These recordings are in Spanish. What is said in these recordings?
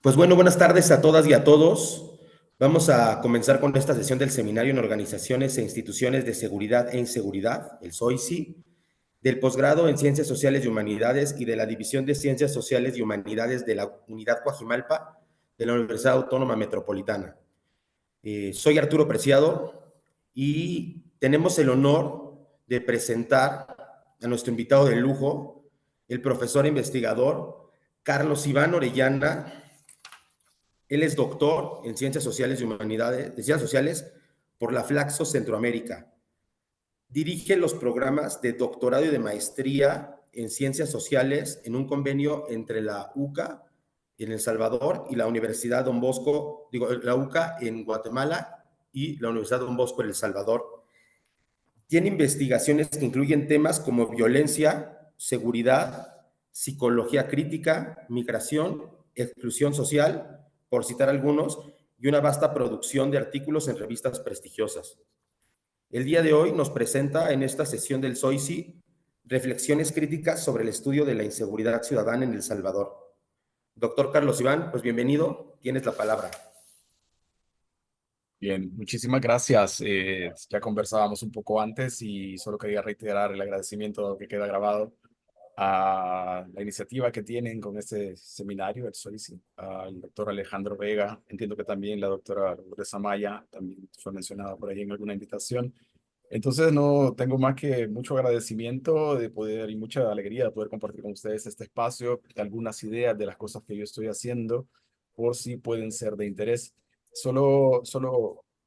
Pues bueno, buenas tardes a todas y a todos. Vamos a comenzar con esta sesión del Seminario en Organizaciones e Instituciones de Seguridad e Inseguridad, el SOICI, del posgrado en Ciencias Sociales y Humanidades y de la División de Ciencias Sociales y Humanidades de la Unidad Coajimalpa de la Universidad Autónoma Metropolitana. Soy Arturo Preciado y tenemos el honor de presentar a nuestro invitado de lujo, el profesor e investigador Carlos Iván Orellana. Él es doctor en Ciencias Sociales y Humanidades, de Ciencias Sociales por la Flaxo Centroamérica. Dirige los programas de doctorado y de maestría en Ciencias Sociales en un convenio entre la UCA en El Salvador y la Universidad Don Bosco, la UCA en Guatemala y la Universidad Don Bosco en El Salvador. Tiene investigaciones que incluyen temas como violencia, seguridad, psicología crítica, migración, exclusión social, por citar algunos, y una vasta producción de artículos en revistas prestigiosas. El día de hoy nos presenta en esta sesión del SOICI reflexiones críticas sobre el estudio de la inseguridad ciudadana en El Salvador. Doctor Carlos Iván, pues bienvenido, tienes la palabra. Bien, muchísimas gracias. Ya conversábamos un poco antes y solo quería reiterar el agradecimiento que queda grabado a la iniciativa que tienen con este seminario, el SOICI, al doctor Alejandro Vega. Entiendo que también la doctora Lourdes Amaya también fue mencionada por ahí en alguna invitación. Entonces, no tengo más que mucho agradecimiento de poder y mucha alegría de poder compartir con ustedes este espacio, algunas ideas de las cosas que yo estoy haciendo, por si pueden ser de interés. Solo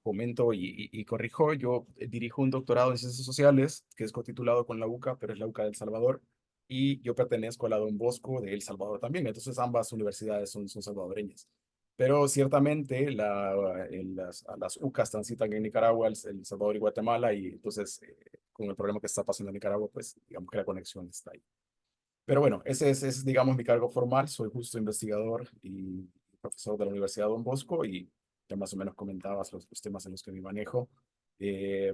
comento y corrijo, yo dirijo un doctorado en Ciencias Sociales, que es cotitulado con la UCA, pero es la UCA de El Salvador, y yo pertenezco a la Don Bosco de El Salvador también, entonces ambas universidades son salvadoreñas. Pero ciertamente las UCAs transitan en Nicaragua, El Salvador y Guatemala, y entonces con el problema que está pasando en Nicaragua, pues digamos que la conexión está ahí. Pero bueno, ese es, digamos, mi cargo formal. Soy justo investigador y profesor de la Universidad Don Bosco y ya más o menos comentabas los temas en los que me manejo. Eh,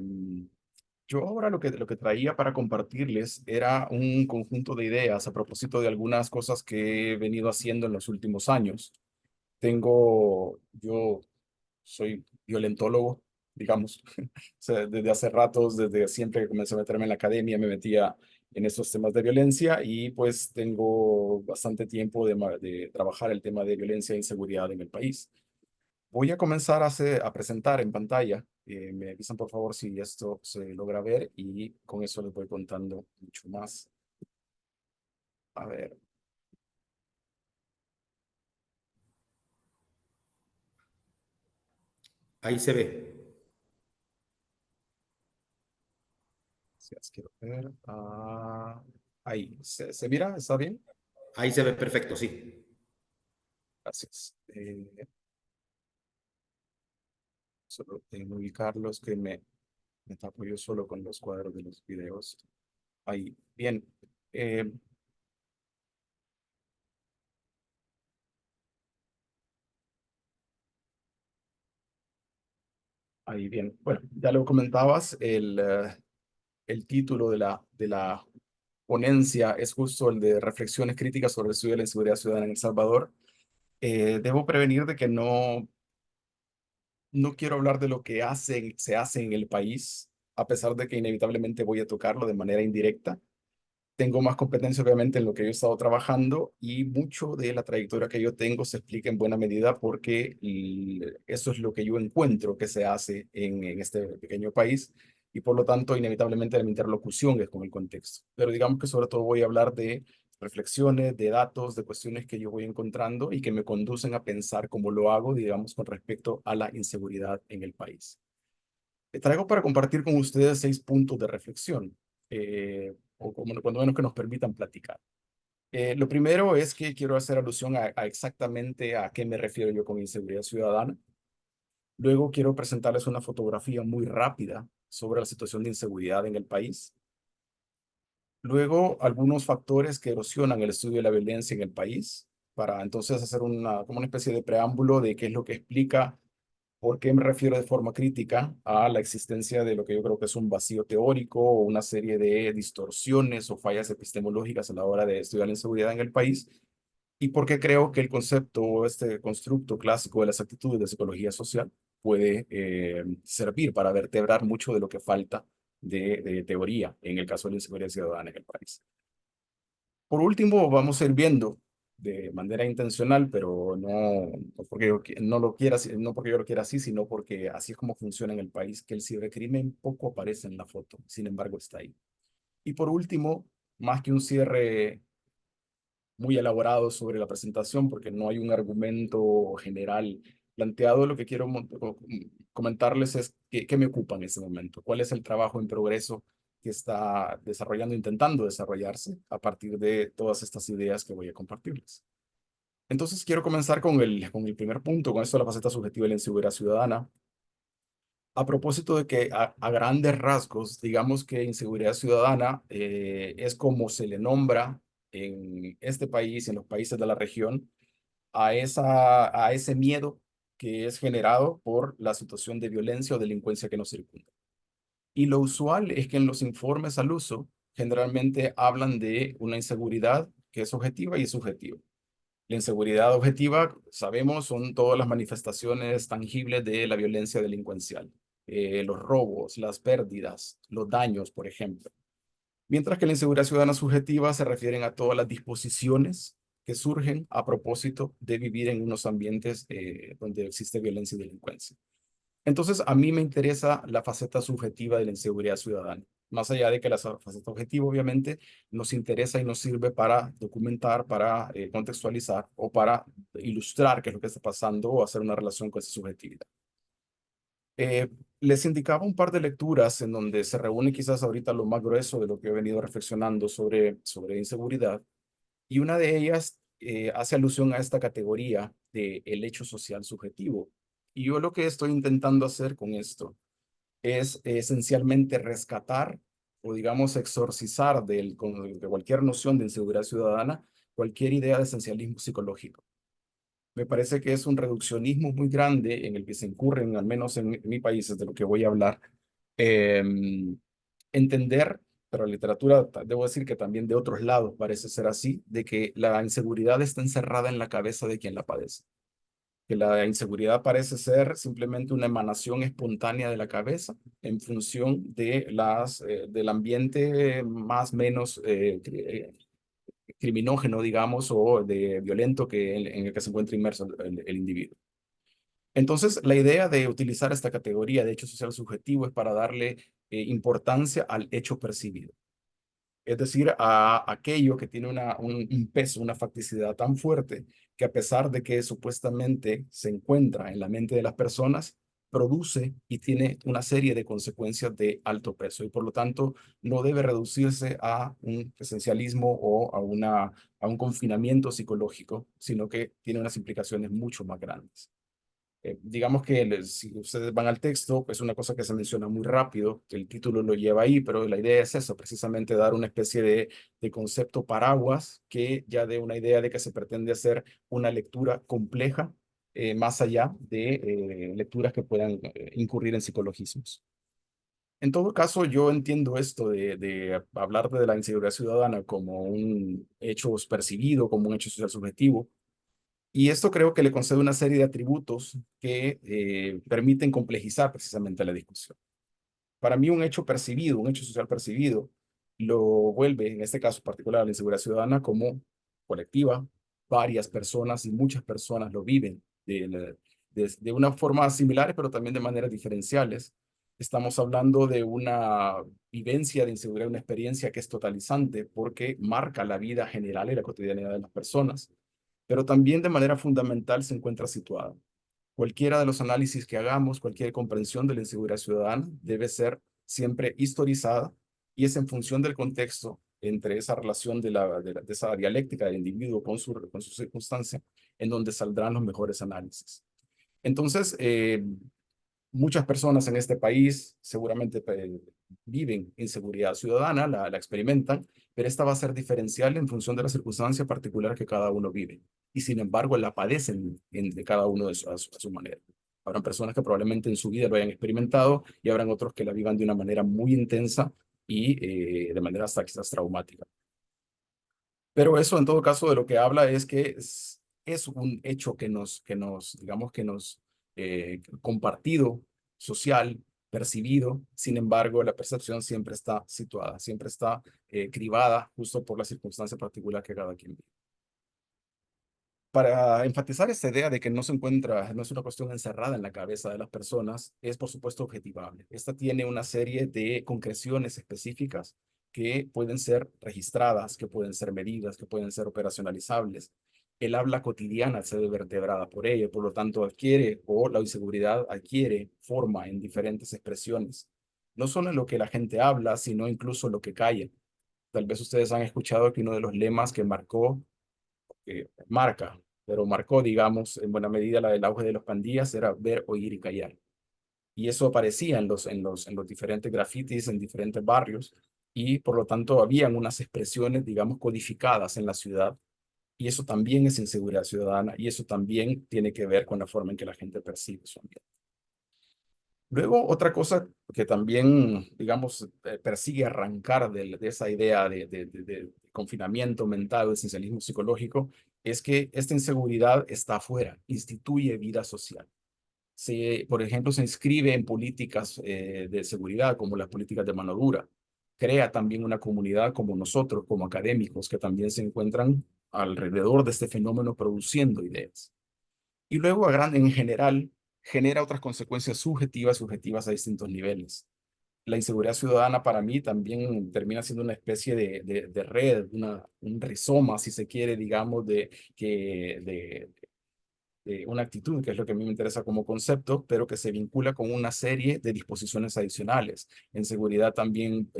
yo ahora lo que traía para compartirles era un conjunto de ideas a propósito de algunas cosas que he venido haciendo en los últimos años. Yo soy violentólogo, digamos. O sea, desde hace ratos, desde siempre que comencé a meterme en la academia, me metía en estos temas de violencia y pues tengo bastante tiempo de trabajar el tema de violencia e inseguridad en el país. Voy a comenzar a presentar en pantalla. Me avisan por favor si esto se logra ver y con eso les voy contando mucho más. A ver, Ahí se ve, si las quiero ver. Ahí, ¿se mira? ¿Está bien? ahí se ve perfecto, sí. Gracias. Solo tengo que ubicarlos que me tapo yo solo con los cuadros de los videos. Ahí, bien. eh, Ahí, bien. Bueno, ya lo comentabas, el título de la ponencia es justo el de Reflexiones críticas sobre el estudio de la inseguridad ciudadana en El Salvador. Debo prevenir de que no quiero hablar de lo que se hace en el país, a pesar de que inevitablemente voy a tocarlo de manera indirecta. Tengo más competencia, obviamente, en lo que yo he estado trabajando y mucho de la trayectoria que yo tengo se explica en buena medida porque eso es lo que yo encuentro que se hace en este pequeño país y por lo tanto, inevitablemente, mi interlocución es con el contexto. Pero digamos que sobre todo voy a hablar de reflexiones, de datos, de cuestiones que yo voy encontrando y que me conducen a pensar cómo lo hago, digamos, con respecto a la inseguridad en el país. Traigo para compartir con ustedes 6 puntos de reflexión, o como, cuando menos que nos permitan platicar. Lo primero es que quiero hacer alusión a exactamente a qué me refiero yo con inseguridad ciudadana. Luego quiero presentarles una fotografía muy rápida sobre la situación de inseguridad en el país. Luego, algunos factores que erosionan el estudio de la violencia en el país, para entonces hacer como una especie de preámbulo de qué es lo que explica. ¿Por qué me refiero de forma crítica a la existencia de lo que yo creo que es un vacío teórico o una serie de distorsiones o fallas epistemológicas a la hora de estudiar la inseguridad en el país? y porque creo que el concepto o este constructo clásico de las actitudes de psicología social puede servir para vertebrar mucho de lo que falta de teoría en el caso de la inseguridad ciudadana en el país. Por último, vamos a ir viendo de manera intencional, pero no porque no lo quiera, no porque yo lo quiera así, sino porque así es como funciona en el país, que el cibercrimen poco aparece en la foto, sin embargo está ahí. Y por último, más que un cierre muy elaborado sobre la presentación, porque no hay un argumento general planteado, lo que quiero comentarles es qué me ocupa en este momento, cuál es el trabajo en progreso que está desarrollando, intentando desarrollarse a partir de todas estas ideas que voy a compartirles. Entonces quiero comenzar con el primer punto, con esto de la faceta subjetiva de la inseguridad ciudadana. A propósito de que a grandes rasgos, digamos que inseguridad ciudadana es como se le nombra en este país, en los países de la región, a ese miedo que es generado por la situación de violencia o delincuencia que nos circunda. Y lo usual es que en los informes al uso generalmente hablan de una inseguridad que es objetiva y es subjetiva. La inseguridad objetiva, sabemos, son todas las manifestaciones tangibles de la violencia delincuencial, los robos, las pérdidas, los daños, por ejemplo. Mientras que la inseguridad ciudadana subjetiva se refieren a todas las disposiciones que surgen a propósito de vivir en unos ambientes donde existe violencia y delincuencia. Entonces, a mí me interesa la faceta subjetiva de la inseguridad ciudadana. Más allá de que la faceta objetiva, obviamente, nos interesa y nos sirve para documentar, para contextualizar o para ilustrar qué es lo que está pasando o hacer una relación con esa subjetividad. Les indicaba un par de lecturas en donde se reúne quizás ahorita lo más grueso de lo que he venido reflexionando sobre inseguridad, y una de ellas hace alusión a esta categoría de el hecho social subjetivo. Y yo lo que estoy intentando hacer con esto es esencialmente rescatar o digamos exorcizar de cualquier noción de inseguridad ciudadana cualquier idea de esencialismo psicológico. Me parece que es un reduccionismo muy grande en el que se incurren, al menos en mi país, es de lo que voy a hablar. Entender, pero la literatura, debo decir que también de otros lados parece ser así, de que la inseguridad está encerrada en la cabeza de quien la padece. Que la inseguridad parece ser simplemente una emanación espontánea de la cabeza en función del ambiente más menos criminógeno, digamos, o de violento en el que se encuentra inmerso el individuo. Entonces, la idea de utilizar esta categoría de hecho social subjetivo es para darle importancia al hecho percibido. Es decir, a aquello que tiene un peso, una facticidad tan fuerte que a pesar de que supuestamente se encuentra en la mente de las personas, produce y tiene una serie de consecuencias de alto peso y por lo tanto no debe reducirse a un esencialismo o a un confinamiento psicológico, sino que tiene unas implicaciones mucho más grandes. Digamos que si ustedes van al texto, es una cosa que se menciona muy rápido, el título lo lleva ahí, pero la idea es eso, precisamente dar una especie de concepto paraguas que ya dé una idea de que se pretende hacer una lectura compleja, más allá de lecturas que puedan incurrir en psicologismos. En todo caso, yo entiendo esto de hablar de la inseguridad ciudadana como un hecho percibido, como un hecho social subjetivo, y esto creo que le concede una serie de atributos que permiten complejizar precisamente la discusión. Para mí, un hecho percibido, un hecho social percibido, lo vuelve, en este caso particular, la inseguridad ciudadana como colectiva. Varias personas y muchas personas lo viven de una forma similar, pero también de maneras diferenciales. Estamos hablando de una vivencia de inseguridad, una experiencia que es totalizante porque marca la vida general y la cotidianidad de las personas, pero también de manera fundamental se encuentra situada. Cualquiera de los análisis que hagamos, cualquier comprensión de la inseguridad ciudadana debe ser siempre historizada y es en función del contexto entre esa relación de esa dialéctica del individuo con su circunstancia en donde saldrán los mejores análisis. Entonces, muchas personas en este país seguramente viven inseguridad ciudadana, la experimentan, pero esta va a ser diferencial en función de la circunstancia particular que cada uno vive. Y sin embargo, la padecen de cada uno a su manera. Habrán personas que probablemente en su vida lo hayan experimentado y habrán otros que la vivan de una manera muy intensa y de manera hasta quizás traumática. Pero eso en todo caso de lo que habla es que es un hecho digamos, que nos compartido, social, percibido. Sin embargo, la percepción siempre está situada, siempre está cribada justo por la circunstancia particular que cada quien vive. Para enfatizar esta idea de que no se encuentra, no es una cuestión encerrada en la cabeza de las personas, es por supuesto objetivable. Esta tiene una serie de concreciones específicas que pueden ser registradas, que pueden ser medidas, que pueden ser operacionalizables. El habla cotidiana se ve vertebrada por ello, por lo tanto adquiere, o la inseguridad adquiere forma en diferentes expresiones, no solo en lo que la gente habla, sino incluso en lo que calla. Tal vez ustedes han escuchado que uno de los lemas que marca, pero marcó, digamos, en buena medida la del auge de los pandillas, era ver, oír y callar. Y eso aparecía en los diferentes grafitis, en diferentes barrios, y por lo tanto habían unas expresiones, digamos, codificadas en la ciudad, y eso también es inseguridad ciudadana, y eso también tiene que ver con la forma en que la gente percibe su ambiente. Luego, otra cosa que también, digamos, persigue arrancar de esa idea de confinamiento mental, de esencialismo psicológico, es que esta inseguridad está afuera, instituye vida social. Por ejemplo, se inscribe en políticas de seguridad, como las políticas de mano dura. Crea también una comunidad como nosotros, como académicos, que también se encuentran alrededor de este fenómeno produciendo ideas. Y luego, en general, genera otras consecuencias subjetivas a distintos niveles. La inseguridad ciudadana para mí también termina siendo una especie de red, un rizoma, si se quiere, digamos, de una actitud, que es lo que a mí me interesa como concepto, pero que se vincula con una serie de disposiciones adicionales. En seguridad también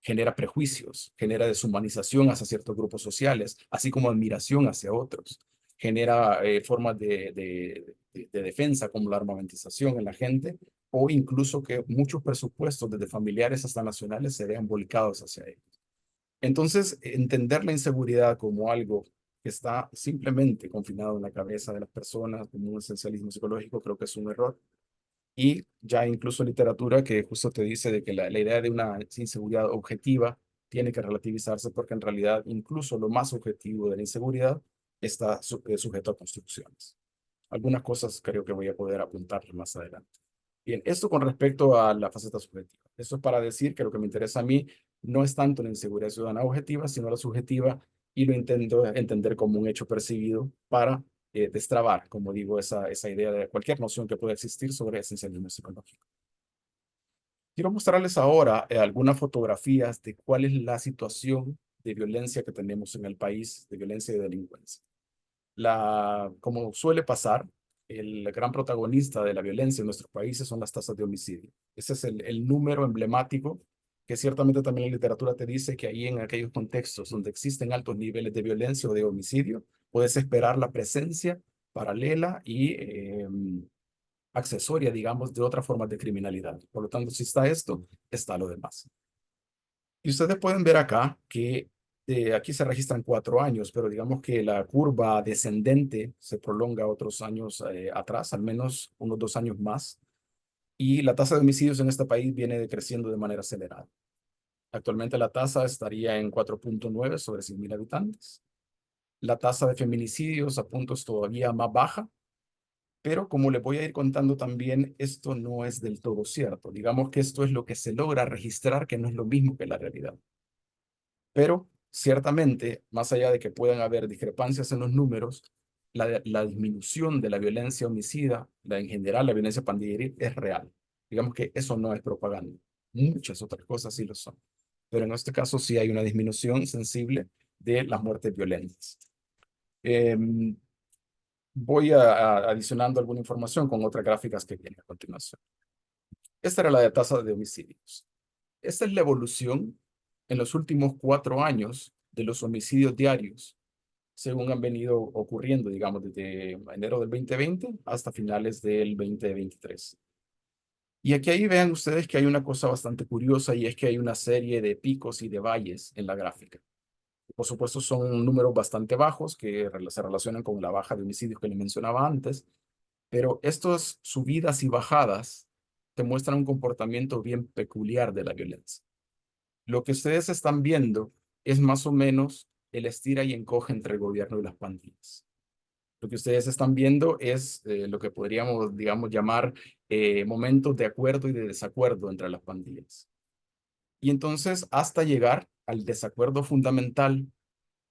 genera prejuicios, genera deshumanización hacia ciertos grupos sociales, así como admiración hacia otros. Genera formas de defensa como la armamentización en la gente o incluso que muchos presupuestos, desde familiares hasta nacionales, se vean volcados hacia ellos. Entonces, entender la inseguridad como algo que está simplemente confinado en la cabeza de las personas, como un esencialismo psicológico, creo que es un error. Y ya incluso literatura que justo te dice de que la idea de una inseguridad objetiva tiene que relativizarse porque en realidad incluso lo más objetivo de la inseguridad está sujeto a construcciones. Algunas cosas creo que voy a poder apuntar más adelante. Bien, esto con respecto a la faceta subjetiva. Esto es para decir que lo que me interesa a mí no es tanto la inseguridad ciudadana objetiva, sino la subjetiva, y lo intento entender como un hecho percibido para destrabar, como digo, esa idea de cualquier noción que pueda existir sobre esencialismo psicológico. Quiero mostrarles ahora algunas fotografías de cuál es la situación de violencia que tenemos en el país, de violencia y de delincuencia. Como suele pasar, el gran protagonista de la violencia en nuestros países son las tasas de homicidio. Ese es el número emblemático que ciertamente también la literatura te dice que ahí en aquellos contextos donde existen altos niveles de violencia o de homicidio, puedes esperar la presencia paralela y accesoria, digamos, de otras formas de criminalidad. Por lo tanto, si está esto, está lo demás. Y ustedes pueden ver acá que aquí se registran 4 años, pero digamos que la curva descendente se prolonga otros años atrás, al menos unos 2 años más, y la tasa de homicidios en este país viene decreciendo de manera acelerada. Actualmente la tasa estaría en 4.9 sobre 100.000 habitantes. La tasa de feminicidios a puntos todavía más baja, pero como les voy a ir contando también, esto no es del todo cierto. Digamos que esto es lo que se logra registrar, que no es lo mismo que la realidad. Pero ciertamente, más allá de que puedan haber discrepancias en los números, la disminución de la violencia homicida, en general la violencia pandilleril, es real. Digamos que eso no es propaganda. Muchas otras cosas sí lo son. Pero en este caso sí hay una disminución sensible de las muertes violentas. Em, Voy adicionando alguna información con otras gráficas que vienen a continuación. Esta era la de tasa de homicidios. Esta es la evolución en los últimos 4 años de los homicidios diarios, según han venido ocurriendo, digamos, desde enero del 2020 hasta finales del 2023. Y aquí ahí vean ustedes que hay una cosa bastante curiosa y es que hay una serie de picos y de valles en la gráfica. Por supuesto, son números bastante bajos que se relacionan con la baja de homicidios que les mencionaba antes, pero estas subidas y bajadas te muestran un comportamiento bien peculiar de la violencia. Lo que ustedes están viendo es más o menos el estira y encoge entre el gobierno y las pandillas. Lo que ustedes están viendo es lo que podríamos, digamos, llamar momentos de acuerdo y de desacuerdo entre las pandillas. Y entonces, hasta llegar al desacuerdo fundamental,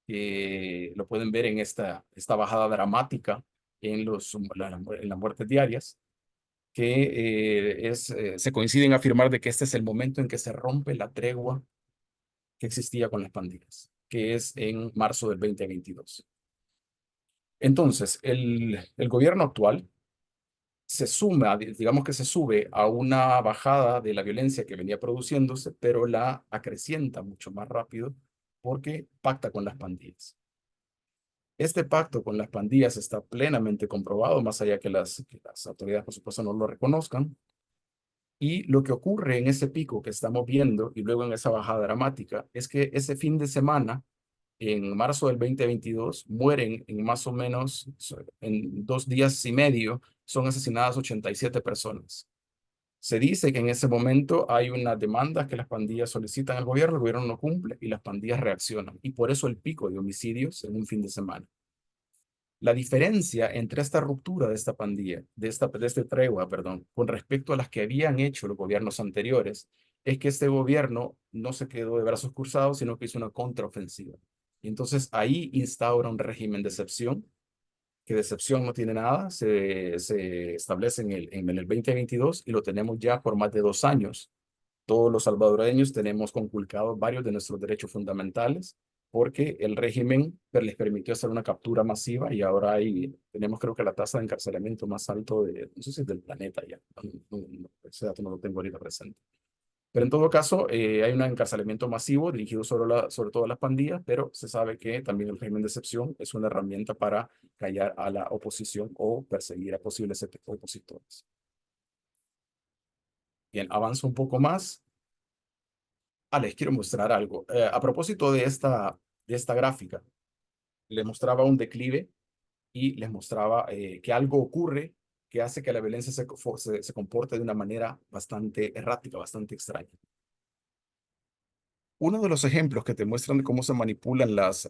lo pueden ver en esta bajada dramática en las muertes diarias, que se coincide en afirmar de que este es el momento en que se rompe la tregua que existía con las pandillas, que es en marzo del 2022. Entonces, el gobierno actual se suma, digamos que se sube a una bajada de la violencia que venía produciéndose, pero la acrecienta mucho más rápido porque pacta con las pandillas. Este pacto con las pandillas está plenamente comprobado, más allá que las autoridades, por supuesto, no lo reconozcan. Y lo que ocurre en ese pico que estamos viendo y luego en esa bajada dramática es que ese fin de semana, en marzo del 2022, mueren en más o menos, en 2 días y medio, son asesinadas 87 personas. Se dice que en ese momento hay unas demandas que las pandillas solicitan al gobierno, el gobierno no cumple y las pandillas reaccionan. Y por eso el pico de homicidios en un fin de semana. La diferencia entre esta ruptura de esta pandilla, de este tregua, perdón, con respecto a las que habían hecho los gobiernos anteriores, es que este gobierno no se quedó de brazos cruzados, sino que hizo una contraofensiva. Y entonces ahí instaura un régimen de excepción, que de excepción no tiene nada, se establece en el 2022 y lo tenemos ya por más de 2 años. Todos los salvadoreños tenemos conculcados varios de nuestros derechos fundamentales porque el régimen les permitió hacer una captura masiva y ahora tenemos creo que la tasa de encarcelamiento más alto no sé si es del planeta ya, ese dato no lo tengo ahorita presente. Pero en todo caso, hay un encarcelamiento masivo dirigido sobre todo a las pandillas, pero se sabe que también el régimen de excepción es una herramienta para callar a la oposición o perseguir a posibles opositores. Bien, avanzo un poco más. Les quiero mostrar algo. A propósito de esta gráfica, les mostraba un declive y les mostraba que algo ocurre que hace que la violencia se comporte de una manera bastante errática, bastante extraña. Uno de los ejemplos que te muestran de cómo se manipulan las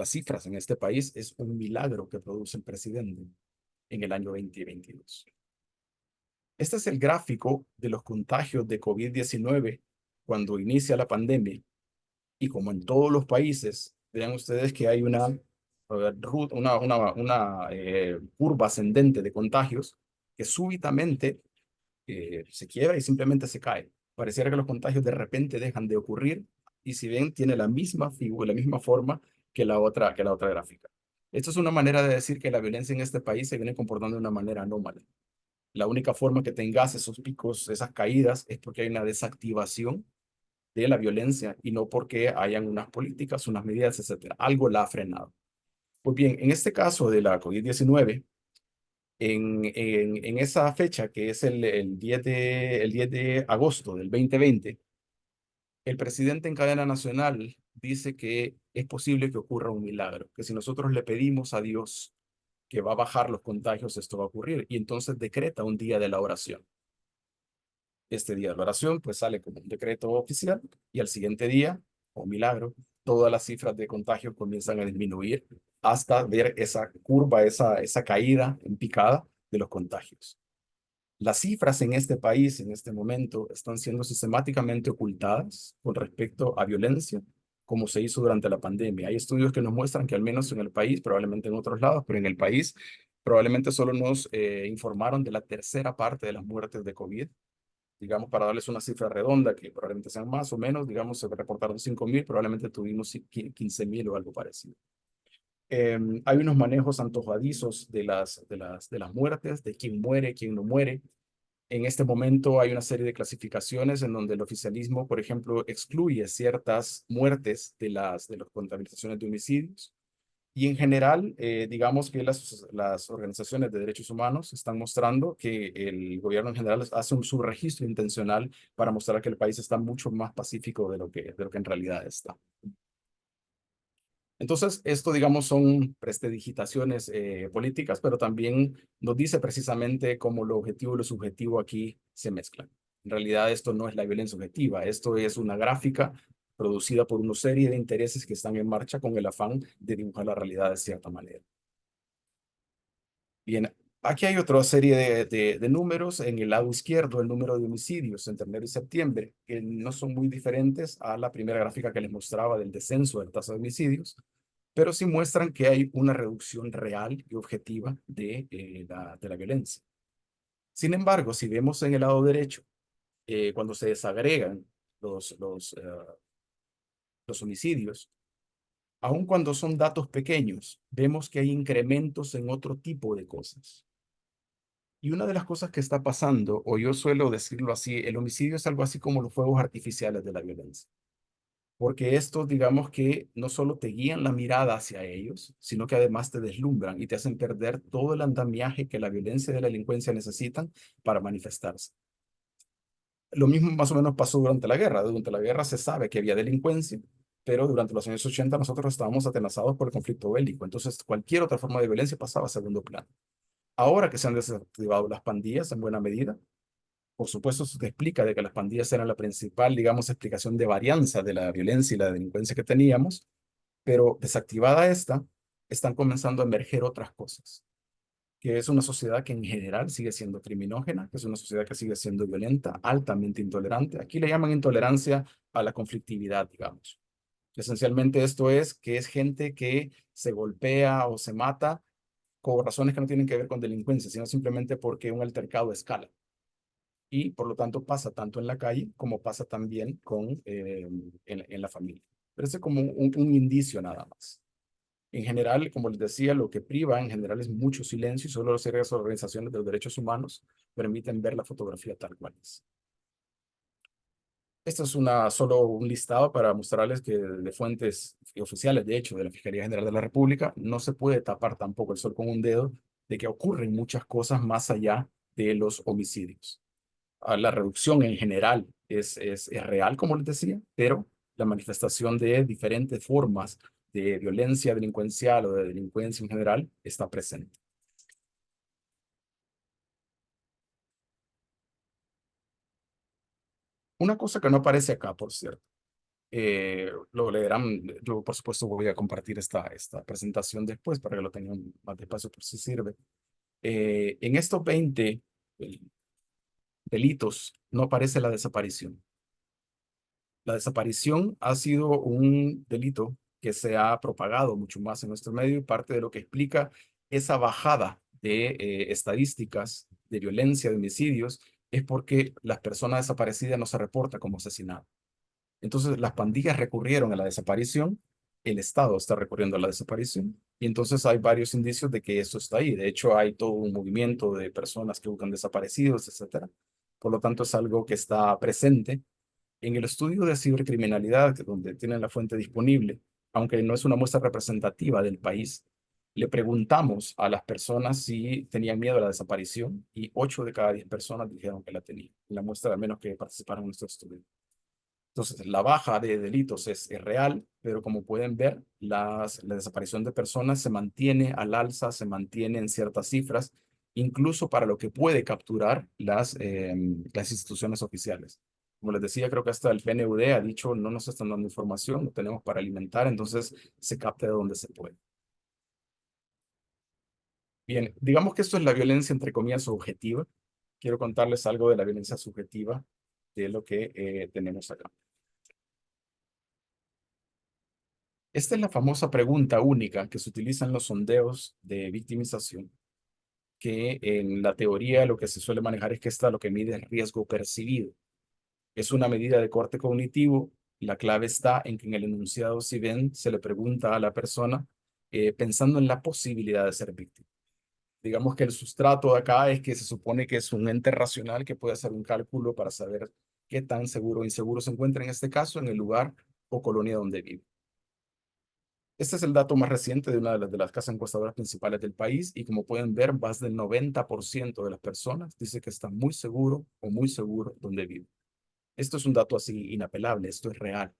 cifras en este país es un milagro que produce el presidente en el año 2022. Este es el gráfico de los contagios de COVID-19 cuando inicia la pandemia. Y como en todos los países, vean ustedes que hay una curva ascendente de contagios que súbitamente se quiebra y simplemente se cae. Pareciera que los contagios de repente dejan de ocurrir y si ven, tiene la misma figura, la misma forma que la otra gráfica. Esto es una manera de decir que la violencia en este país se viene comportando de una manera anómala. La única forma que tengas esos picos, esas caídas, es porque hay una desactivación de la violencia y no porque hayan unas políticas, unas medidas, etcétera. Algo la ha frenado. Pues bien, en este caso de la COVID-19, en esa fecha que es el 10 de agosto del 2020, el presidente en cadena nacional dice que es posible que ocurra un milagro, que si nosotros le pedimos a Dios que va a bajar los contagios, esto va a ocurrir. Y entonces decreta un día de la oración. Este día de la oración pues sale como un decreto oficial y al siguiente día, oh milagro, todas las cifras de contagio comienzan a disminuir hasta ver esa curva, esa caída en picada de los contagios. Las cifras en este país, en este momento, están siendo sistemáticamente ocultadas con respecto a violencia, como se hizo durante la pandemia. Hay estudios que nos muestran que al menos en el país, probablemente en otros lados, pero en el país, probablemente solo nos informaron de la tercera parte de las muertes de COVID. Digamos, para darles una cifra redonda, que probablemente sean más o menos, digamos, se reportaron 5.000, probablemente tuvimos 15.000 o algo parecido. Hay unos manejos antojadizos de las muertes, de quién muere, quién no muere. En este momento hay una serie de clasificaciones en donde el oficialismo, por ejemplo, excluye ciertas muertes de las contabilizaciones de homicidios. Y en general, digamos que las organizaciones de derechos humanos están mostrando que el gobierno en general hace un subregistro intencional para mostrar que el país está mucho más pacífico de lo que en realidad está. Entonces, esto, digamos, son prestidigitaciones políticas, pero también nos dice precisamente cómo lo objetivo y lo subjetivo aquí se mezclan. En realidad, esto no es la violencia objetiva, esto es una gráfica producida por una serie de intereses que están en marcha con el afán de dibujar la realidad de cierta manera. Bien, aquí hay otra serie de números. En el lado izquierdo, el número de homicidios entre enero y septiembre, que no son muy diferentes a la primera gráfica que les mostraba del descenso de la tasa de homicidios, pero sí muestran que hay una reducción real y objetiva de la violencia. Sin embargo, si vemos en el lado derecho, cuando se desagregan los, los, eh, los homicidios, aun cuando son datos pequeños, vemos que hay incrementos en otro tipo de cosas. Y una de las cosas que está pasando, o yo suelo decirlo así, el homicidio es algo así como los fuegos artificiales de la violencia. Porque estos, digamos que no solo te guían la mirada hacia ellos, sino que además te deslumbran y te hacen perder todo el andamiaje que la violencia y la delincuencia necesitan para manifestarse. Lo mismo más o menos pasó durante la guerra. Durante la guerra se sabe que había delincuencia, pero durante los años 80 nosotros estábamos atenazados por el conflicto bélico. Entonces cualquier otra forma de violencia pasaba a segundo plano. Ahora que se han desactivado las pandillas en buena medida, por supuesto, eso te explica de que las pandillas eran la principal, digamos, explicación de varianza de la violencia y la delincuencia que teníamos, pero desactivada esta, están comenzando a emerger otras cosas, que es una sociedad que en general sigue siendo criminógena, que es una sociedad que sigue siendo violenta, altamente intolerante. Aquí le llaman intolerancia a la conflictividad, digamos. Esencialmente esto es que es gente que se golpea o se mata por razones que no tienen que ver con delincuencia, sino simplemente porque un altercado escala. Y por lo tanto pasa tanto en la calle como pasa también en la familia. Pero es como un indicio nada más. En general, como les decía, lo que priva en general es mucho silencio y solo las organizaciones de los derechos humanos permiten ver la fotografía tal cual es. Esto es solo un listado para mostrarles que de fuentes oficiales, de hecho, de la Fiscalía General de la República, no se puede tapar tampoco el sol con un dedo de que ocurren muchas cosas más allá de los homicidios. La reducción en general es real, como les decía, pero la manifestación de diferentes formas de violencia delincuencial o de delincuencia en general está presente. Una cosa que no aparece acá, por cierto, lo leerán, yo por supuesto voy a compartir esta presentación después para que lo tengan más despacio por si sirve. En estos 20 eh, delitos no aparece la desaparición. La desaparición ha sido un delito que se ha propagado mucho más en nuestro medio y parte de lo que explica esa bajada de estadísticas de violencia, de homicidios, es porque las personas desaparecidas no se reportan como asesinadas. Entonces las pandillas recurrieron a la desaparición, el Estado está recurriendo a la desaparición y entonces hay varios indicios de que eso está ahí. De hecho, hay todo un movimiento de personas que buscan desaparecidos, etcétera. Por lo tanto, es algo que está presente en el estudio de cibercriminalidad, donde tienen la fuente disponible, aunque no es una muestra representativa del país, le preguntamos a las personas si tenían miedo a la desaparición y 8 de cada 10 personas dijeron que la tenían, en la muestra al menos que participaron en nuestro estudio. Entonces, la baja de delitos es real, pero como pueden ver, la desaparición de personas se mantiene al alza, se mantiene en ciertas cifras, incluso para lo que puede capturar las instituciones oficiales. Como les decía, creo que hasta el PNUD ha dicho, no nos están dando información, lo tenemos para alimentar, entonces se capta de donde se puede. Bien, digamos que esto es la violencia, entre comillas, objetiva. Quiero contarles algo de la violencia subjetiva, de lo que tenemos acá. Esta es la famosa pregunta única que se utiliza en los sondeos de victimización, que en la teoría lo que se suele manejar es que esta lo que mide es riesgo percibido. Es una medida de corte cognitivo. La clave está en que en el enunciado, si ven, se le pregunta a la persona pensando en la posibilidad de ser víctima. Digamos que el sustrato de acá es que se supone que es un ente racional que puede hacer un cálculo para saber qué tan seguro o inseguro se encuentra en este caso en el lugar o colonia donde vive. Este es el dato más reciente de una de las casas encuestadoras principales del país y como pueden ver, más del 90% de las personas dice que está muy seguro o muy seguro donde vive. Esto es un dato así inapelable, esto es real.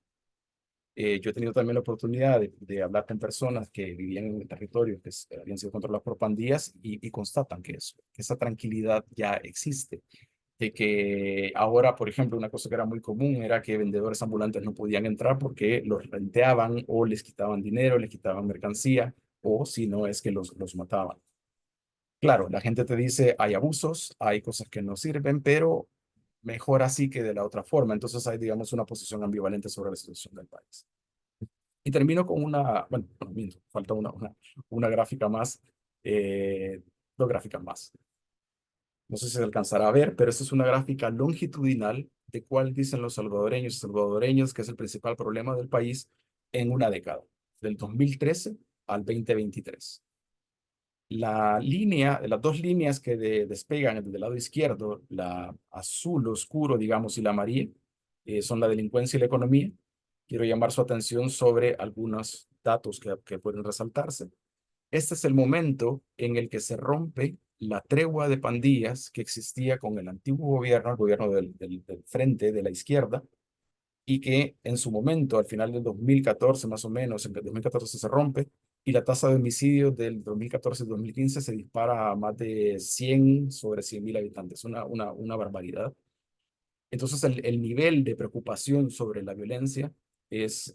Yo he tenido también la oportunidad de hablar con personas que vivían en territorios que habían sido controlados por pandillas y constatan que esa tranquilidad ya existe. de que ahora, por ejemplo, una cosa que era muy común era que vendedores ambulantes no podían entrar porque los renteaban o les quitaban dinero, les quitaban mercancía, o si no es que los mataban. Claro, la gente te dice, hay abusos, hay cosas que no sirven, pero mejor así que de la otra forma. Entonces hay, digamos, una posición ambivalente sobre la situación del país. Y termino con una, bueno, no, miento, falta una gráfica más, dos gráficas más. No sé si se alcanzará a ver, pero esta es una gráfica longitudinal de cuál dicen los salvadoreños que es el principal problema del país en una década, del 2013 al 2023. Las dos líneas que despegan del lado izquierdo, la azul oscuro, digamos, y la amarilla, son la delincuencia y la economía. Quiero llamar su atención sobre algunos datos que pueden resaltarse. Este es el momento en el que se rompe la tregua de pandillas que existía con el antiguo gobierno, el gobierno del frente de la izquierda, y que en su momento, al final del 2014 más o menos, en el 2014 se rompe, y la tasa de homicidios del 2014 al 2015 se dispara a más de 100 sobre 100.000 habitantes, una barbaridad. Entonces el nivel de preocupación sobre la violencia es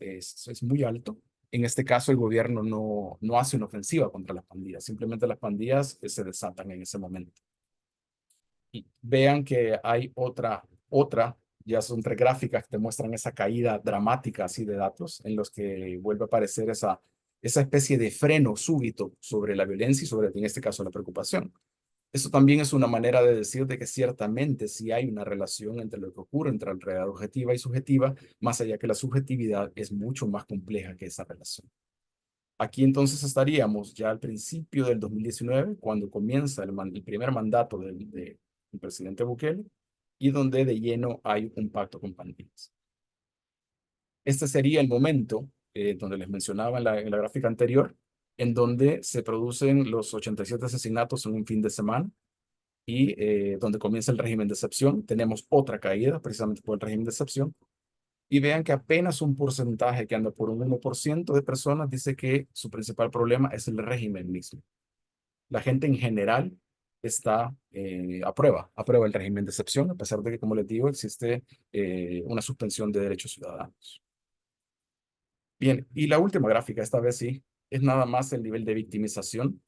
muy alto. En este caso, el gobierno no hace una ofensiva contra las pandillas, simplemente las pandillas se desatan en ese momento. Y vean que hay ya son tres gráficas que te muestran esa caída dramática así de datos en los que vuelve a aparecer esa especie de freno súbito sobre la violencia y sobre, en este caso, la preocupación. Eso también es una manera de decir de que ciertamente sí hay una relación entre lo que ocurre entre la realidad objetiva y subjetiva, más allá que la subjetividad es mucho más compleja que esa relación. Aquí entonces estaríamos ya al principio del 2019, cuando comienza el primer mandato del presidente Bukele, y donde de lleno hay un pacto con pandillas. Este sería el momento donde les mencionaba en la gráfica anterior, en donde se producen los 87 asesinatos en un fin de semana y donde comienza el régimen de excepción. Tenemos otra caída precisamente por el régimen de excepción. Y vean que apenas un porcentaje que anda por un 1% de personas dice que su principal problema es el régimen mismo. La gente en general aprueba el régimen de excepción, a pesar de que, como les digo, existe una suspensión de derechos ciudadanos. Bien, y la última gráfica, esta vez sí, es nada más el nivel de victimización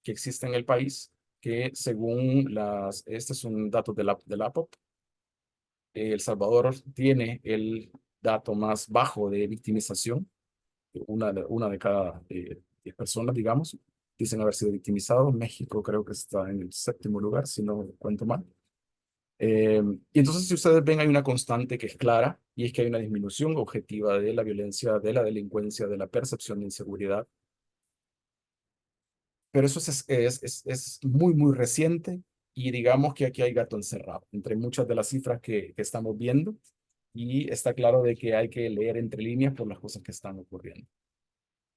que existe en el país, que según este es un dato de la APOP, El Salvador tiene el dato más bajo de victimización. Una de cada 10 personas, digamos, dicen haber sido victimizados. México creo que está en el séptimo lugar, si no cuento mal. Y entonces, si ustedes ven, hay una constante que es clara, y es que hay una disminución objetiva de la violencia, de la delincuencia, de la percepción de inseguridad. Pero eso es muy, muy reciente, y digamos que aquí hay gato encerrado entre muchas de las cifras que estamos viendo, y está claro de que hay que leer entre líneas por las cosas que están ocurriendo.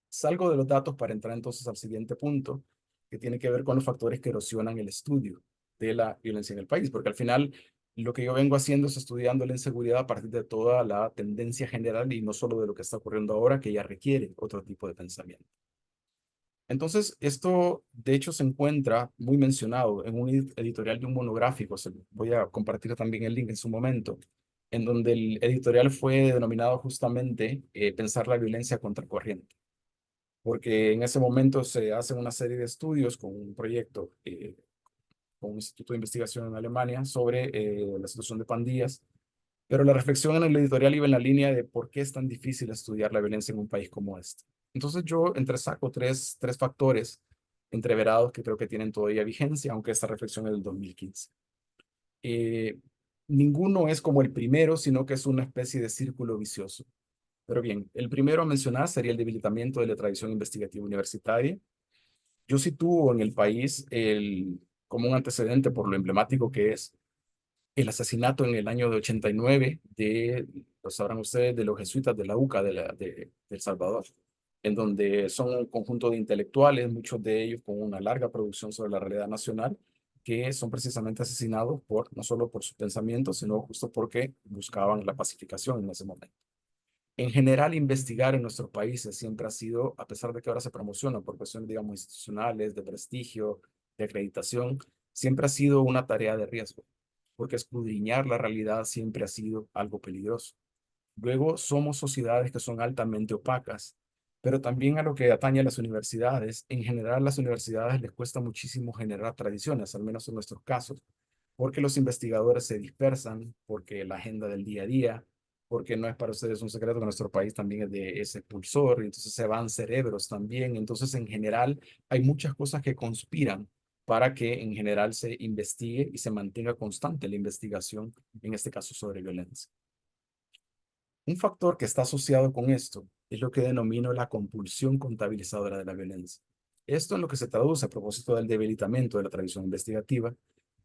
Salgo de los datos para entrar entonces al siguiente punto, que tiene que ver con los factores que erosionan el estudio de la violencia en el país, porque al final lo que yo vengo haciendo es estudiando la inseguridad a partir de toda la tendencia general y no solo de lo que está ocurriendo ahora, que ya requiere otro tipo de pensamiento. Entonces, esto de hecho se encuentra muy mencionado en un editorial de un monográfico, voy a compartir también el link en su momento, en donde el editorial fue denominado justamente Pensar la violencia contracorriente, porque en ese momento se hacen una serie de estudios con un proyecto, con un instituto de investigación en Alemania sobre la situación de pandillas, pero la reflexión en el editorial iba en la línea de por qué es tan difícil estudiar la violencia en un país como este. Entonces yo saco tres factores entreverados que creo que tienen todavía vigencia, aunque esta reflexión es del 2015. Eh, Ninguno es como el primero, sino que es una especie de círculo vicioso. Pero bien, el primero a mencionar sería el debilitamiento de la tradición investigativa universitaria. Yo sitúo en el país como un antecedente por lo emblemático que es el asesinato en el año de 89 lo sabrán ustedes, de los jesuitas de la UCA de El Salvador, en donde son un conjunto de intelectuales, muchos de ellos con una larga producción sobre la realidad nacional, que son precisamente asesinados no solo por sus pensamientos, sino justo porque buscaban la pacificación en ese momento. En general, investigar en nuestros países siempre ha sido, a pesar de que ahora se promociona por cuestiones, digamos, institucionales, de prestigio, de acreditación, siempre ha sido una tarea de riesgo. porque escudriñar la realidad siempre ha sido algo peligroso. Luego, somos sociedades que son altamente opacas, pero también a lo que atañe a las universidades, en general a las universidades les cuesta muchísimo generar tradiciones, al menos en nuestros casos, porque los investigadores se dispersan, porque la agenda del día a día, porque no es para ustedes un secreto que nuestro país también es de ese pulsor, y entonces se van cerebros también. Entonces, en general, hay muchas cosas que conspiran para que en general se investigue y se mantenga constante la investigación, en este caso sobre violencia. Un factor que está asociado con esto es lo que denomino la compulsión contabilizadora de la violencia. Esto en lo que se traduce a propósito del debilitamiento de la tradición investigativa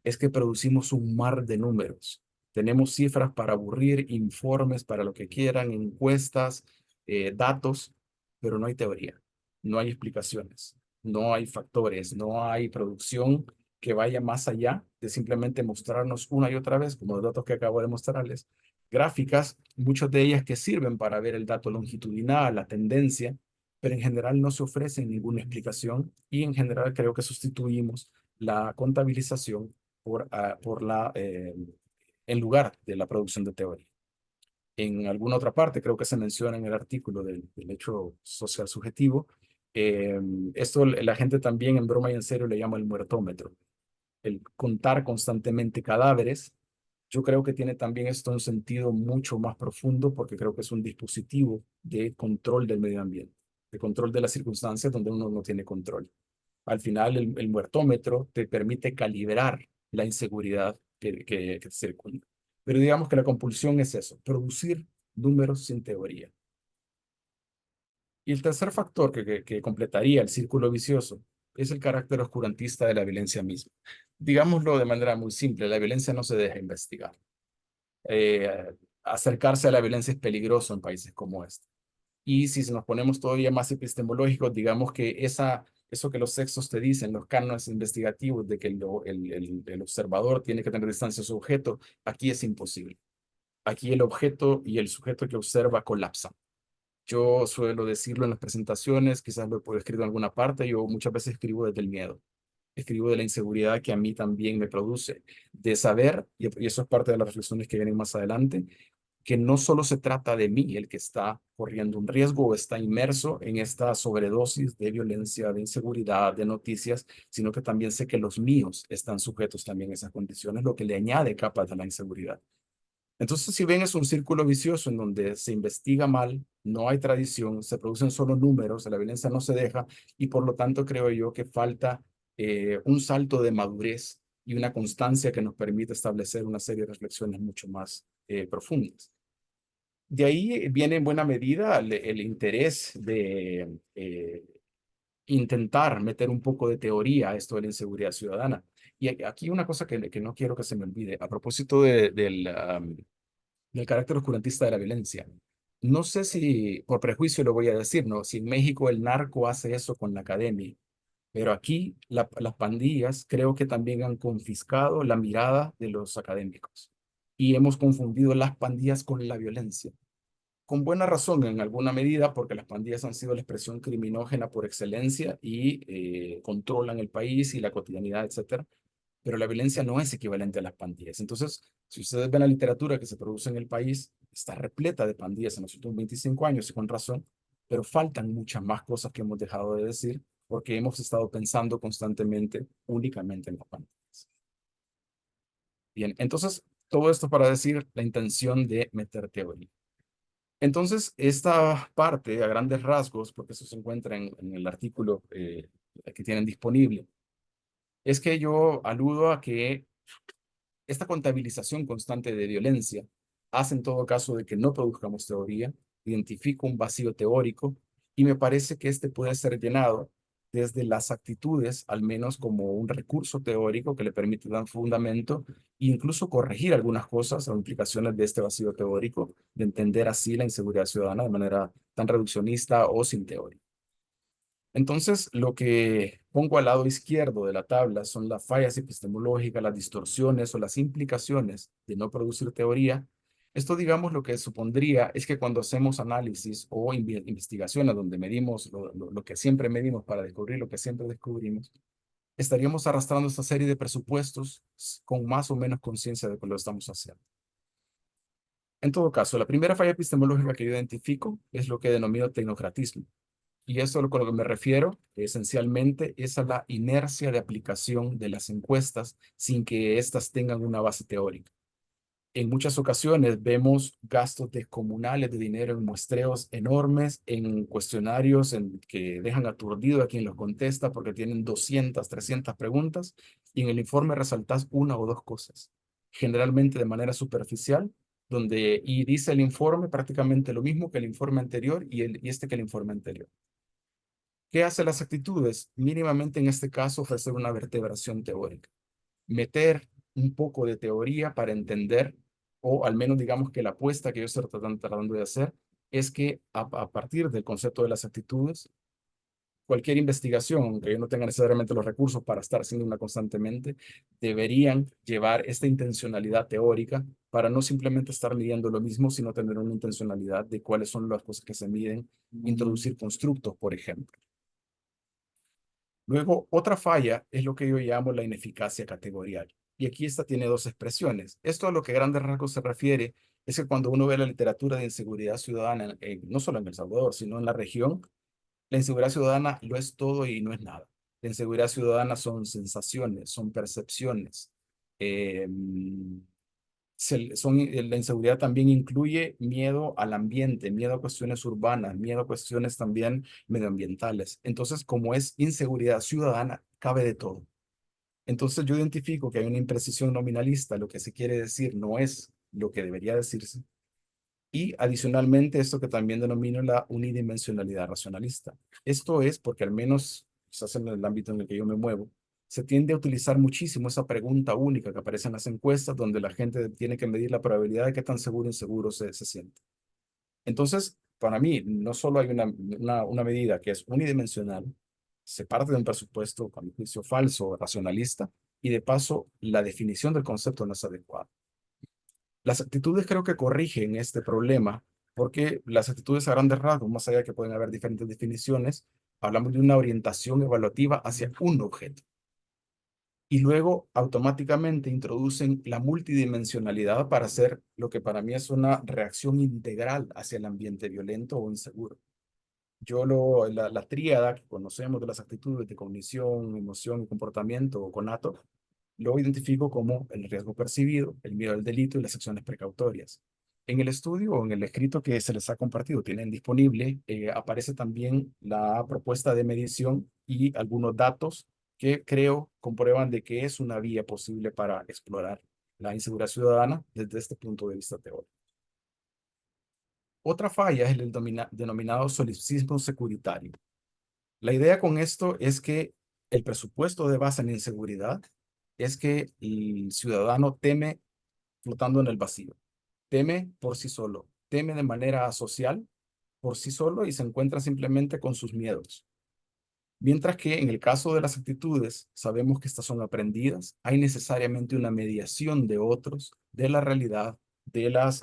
es que producimos un mar de números. Tenemos cifras para aburrir, informes para lo que quieran, encuestas, datos, pero no hay teoría, no hay explicaciones, no hay factores, no hay producción que vaya más allá de simplemente mostrarnos una y otra vez, como los datos que acabo de mostrarles, gráficas, muchas de ellas que sirven para ver el dato longitudinal, la tendencia, pero en general no se ofrece ninguna explicación y en general creo que sustituimos la contabilización en lugar de la producción de teoría. En alguna otra parte, creo que se menciona en el artículo del hecho social subjetivo, eh, esto la gente también en broma y en serio le llama el muertómetro, el contar constantemente cadáveres. Yo creo que tiene también esto un sentido mucho más profundo porque creo que es un dispositivo de control del medio ambiente, de control de las circunstancias donde uno no tiene control. Al final, el muertómetro te permite calibrar la inseguridad que te circunda. Pero digamos que la compulsión es eso, producir números sin teoría. Y el tercer factor que completaría el círculo vicioso es el carácter oscurantista de la violencia misma. Digámoslo de manera muy simple, la violencia no se deja investigar. Acercarse a la violencia es peligroso en países como este. Y si nos ponemos todavía más epistemológicos, digamos que eso que los textos te dicen, los cánones investigativos, de que el observador tiene que tener distancia a su objeto, aquí es imposible. Aquí el objeto y el sujeto que observa colapsan. Yo suelo decirlo en las presentaciones, quizás lo he escrito en alguna parte, yo muchas veces escribo desde el miedo, escribo de la inseguridad que a mí también me produce, de saber, y eso es parte de las reflexiones que vienen más adelante, que no solo se trata de mí, el que está corriendo un riesgo o está inmerso en esta sobredosis de violencia, de inseguridad, de noticias, sino que también sé que los míos están sujetos también a esas condiciones, lo que le añade capas de la inseguridad. Entonces, si ven, es un círculo vicioso en donde se investiga mal, no hay tradición, se producen solo números, la violencia no se deja y por lo tanto creo yo que falta un salto de madurez y una constancia que nos permite establecer una serie de reflexiones mucho más profundas. De ahí viene en buena medida el interés de intentar meter un poco de teoría a esto de la inseguridad ciudadana. Y aquí una cosa que no quiero que se me olvide, a propósito del carácter oscurantista de la violencia. No sé si por prejuicio lo voy a decir, ¿no? Si en México el narco hace eso con la academia, pero aquí las pandillas creo que también han confiscado la mirada de los académicos y hemos confundido las pandillas con la violencia. Con buena razón en alguna medida, porque las pandillas han sido la expresión criminógena por excelencia y controlan el país y la cotidianidad, etcétera, pero la violencia no es equivalente a las pandillas. Entonces, si ustedes ven la literatura que se produce en el país, está repleta de pandillas en los últimos 25 años y con razón, pero faltan muchas más cosas que hemos dejado de decir porque hemos estado pensando constantemente únicamente en las pandillas. Bien, entonces, todo esto para decir la intención de meter teoría. Entonces, esta parte, a grandes rasgos, porque eso se encuentra en el artículo que tienen disponible, es que yo aludo a que esta contabilización constante de violencia hace en todo caso de que no produzcamos teoría, identifico un vacío teórico y me parece que este puede ser llenado desde las actitudes, al menos como un recurso teórico que le permite dar fundamento e incluso corregir algunas cosas o implicaciones de este vacío teórico, de entender así la inseguridad ciudadana de manera tan reduccionista o sin teoría. Entonces, lo que pongo al lado izquierdo de la tabla son las fallas epistemológicas, las distorsiones o las implicaciones de no producir teoría. Esto, digamos, lo que supondría es que cuando hacemos análisis o investigaciones donde medimos lo que siempre medimos para descubrir lo que siempre descubrimos, estaríamos arrastrando esta serie de presupuestos con más o menos conciencia de que lo estamos haciendo. En todo caso, la primera falla epistemológica que yo identifico es lo que denomino tecnocratismo. Y eso con lo que me refiero esencialmente es a la inercia de aplicación de las encuestas sin que éstas tengan una base teórica. En muchas ocasiones vemos gastos descomunales de dinero en muestreos enormes, en cuestionarios que dejan aturdido a quien los contesta porque tienen 200, 300 preguntas y en el informe resaltas una o dos cosas, generalmente de manera superficial, y dice el informe prácticamente lo mismo que el informe anterior y este que el informe anterior. ¿Qué hace las actitudes? Mínimamente en este caso ofrecer una vertebración teórica, meter un poco de teoría para entender, o al menos digamos que la apuesta que yo estoy tratando de hacer es que a partir del concepto de las actitudes, cualquier investigación, aunque yo no tenga necesariamente los recursos para estar haciendo una constantemente, deberían llevar esta intencionalidad teórica para no simplemente estar midiendo lo mismo, sino tener una intencionalidad de cuáles son las cosas que se miden, introducir constructos, por ejemplo. Luego, otra falla es lo que yo llamo la ineficacia categorial. Y aquí esta tiene dos expresiones. Esto a lo que a grandes rasgos se refiere es que cuando uno ve la literatura de inseguridad ciudadana, no solo en El Salvador, sino en la región, la inseguridad ciudadana lo es todo y no es nada. La inseguridad ciudadana son sensaciones, son percepciones, eh, la inseguridad también incluye miedo al ambiente, miedo a cuestiones urbanas, miedo a cuestiones también medioambientales. Entonces, como es inseguridad ciudadana, cabe de todo. Entonces, yo identifico que hay una imprecisión nominalista, lo que se quiere decir no es lo que debería decirse. Y adicionalmente, esto que también denomino la unidimensionalidad racionalista. Esto es porque al menos, quizás en el ámbito en el que yo me muevo, se tiende a utilizar muchísimo esa pregunta única que aparece en las encuestas, donde la gente tiene que medir la probabilidad de qué tan seguro o inseguro se siente. Entonces, para mí, no solo hay una medida que es unidimensional, se parte de un presupuesto, con mi juicio, falso, racionalista, y de paso, la definición del concepto no es adecuada. Las actitudes creo que corrigen este problema, porque las actitudes a grandes rasgos, más allá de que pueden haber diferentes definiciones, hablamos de una orientación evaluativa hacia un objeto. Y luego automáticamente introducen la multidimensionalidad para hacer lo que para mí es una reacción integral hacia el ambiente violento o inseguro. La tríada que conocemos de las actitudes de cognición, emoción y comportamiento o conato, lo identifico como el riesgo percibido, el miedo al delito y las acciones precautorias. En el estudio o en el escrito que se les ha compartido, tienen disponible, aparece también la propuesta de medición y algunos datos que creo comprueban de que es una vía posible para explorar la inseguridad ciudadana desde este punto de vista teórico. Otra falla es el denominado solipsismo securitario. La idea con esto es que el presupuesto de base en inseguridad es que el ciudadano teme flotando en el vacío, teme por sí solo, teme de manera social por sí solo y se encuentra simplemente con sus miedos. Mientras que en el caso de las actitudes, sabemos que estas son aprendidas, hay necesariamente una mediación de otros, de la realidad, de las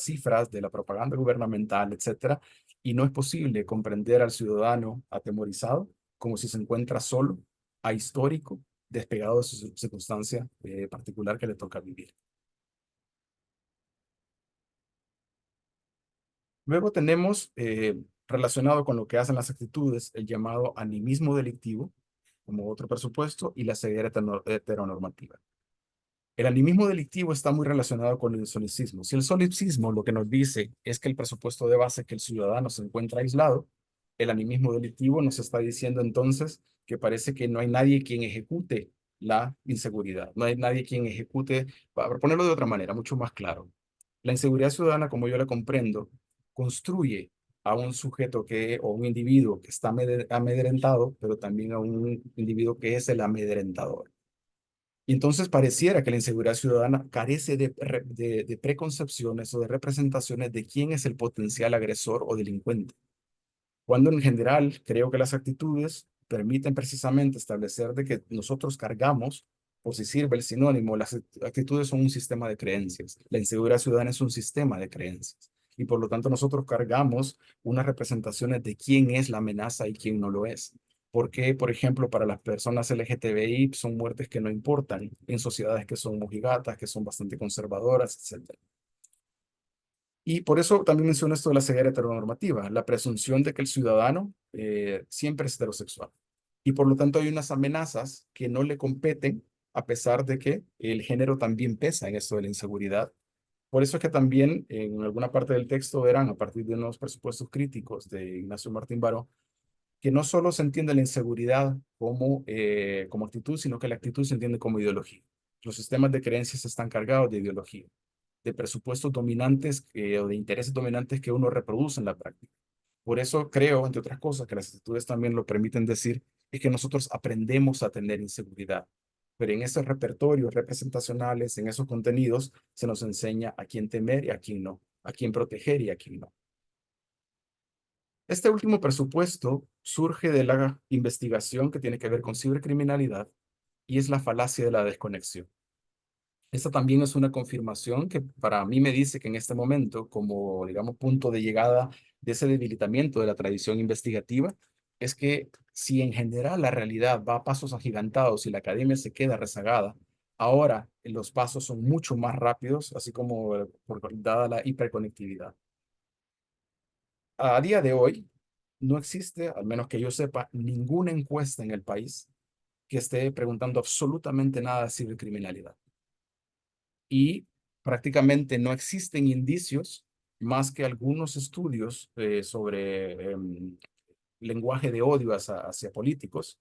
cifras, de la propaganda gubernamental, etcétera, y no es posible comprender al ciudadano atemorizado como si se encuentra solo, ahistórico, despegado de su circunstancia particular que le toca vivir. Luego tenemos, relacionado con lo que hacen las actitudes, el llamado animismo delictivo, como otro presupuesto, y la ceguera heteronormativa. El animismo delictivo está muy relacionado con el solipsismo. Si el solipsismo lo que nos dice es que el presupuesto de base, que el ciudadano se encuentra aislado, el animismo delictivo nos está diciendo entonces que parece que no hay nadie quien ejecute la inseguridad, no hay nadie quien ejecute, para ponerlo de otra manera, mucho más claro. La inseguridad ciudadana, como yo la comprendo, construye a un sujeto o un individuo que está amedrentado, pero también a un individuo que es el amedrentador. Y entonces pareciera que la inseguridad ciudadana carece de preconcepciones o de representaciones de quién es el potencial agresor o delincuente, cuando en general creo que las actitudes permiten precisamente establecer de que nosotros cargamos, por si sirve el sinónimo, las actitudes son un sistema de creencias, la inseguridad ciudadana es un sistema de creencias, y por lo tanto nosotros cargamos unas representaciones de quién es la amenaza y quién no lo es. Porque, por ejemplo, para las personas LGTBI son muertes que no importan en sociedades que son mojigatas, que son bastante conservadoras, etcétera. Y por eso también menciono esto de la ceguera heteronormativa, la presunción de que el ciudadano siempre es heterosexual. Y por lo tanto hay unas amenazas que no le competen, a pesar de que el género también pesa en esto de la inseguridad. Por eso es que también en alguna parte del texto verán, a partir de unos presupuestos críticos de Ignacio Martín Baró, que no solo se entiende la inseguridad como actitud, sino que la actitud se entiende como ideología. Los sistemas de creencias están cargados de ideología, de presupuestos dominantes o de intereses dominantes que uno reproduce en la práctica. Por eso creo, entre otras cosas, que las actitudes también lo permiten decir, es que nosotros aprendemos a tener inseguridad. Pero en esos repertorios representacionales, en esos contenidos, se nos enseña a quién temer y a quién no, a quién proteger y a quién no. Este último presupuesto surge de la investigación que tiene que ver con cibercriminalidad y es la falacia de la desconexión. Esta también es una confirmación que para mí me dice que en este momento, como digamos punto de llegada de ese debilitamiento de la tradición investigativa, es que si en general la realidad va a pasos agigantados y la academia se queda rezagada, ahora los pasos son mucho más rápidos, así como dada la hiperconectividad. A día de hoy, no existe, al menos que yo sepa, ninguna encuesta en el país que esté preguntando absolutamente nada de cibercriminalidad. Y prácticamente no existen indicios más que algunos estudios sobre lenguaje de odio hacia políticos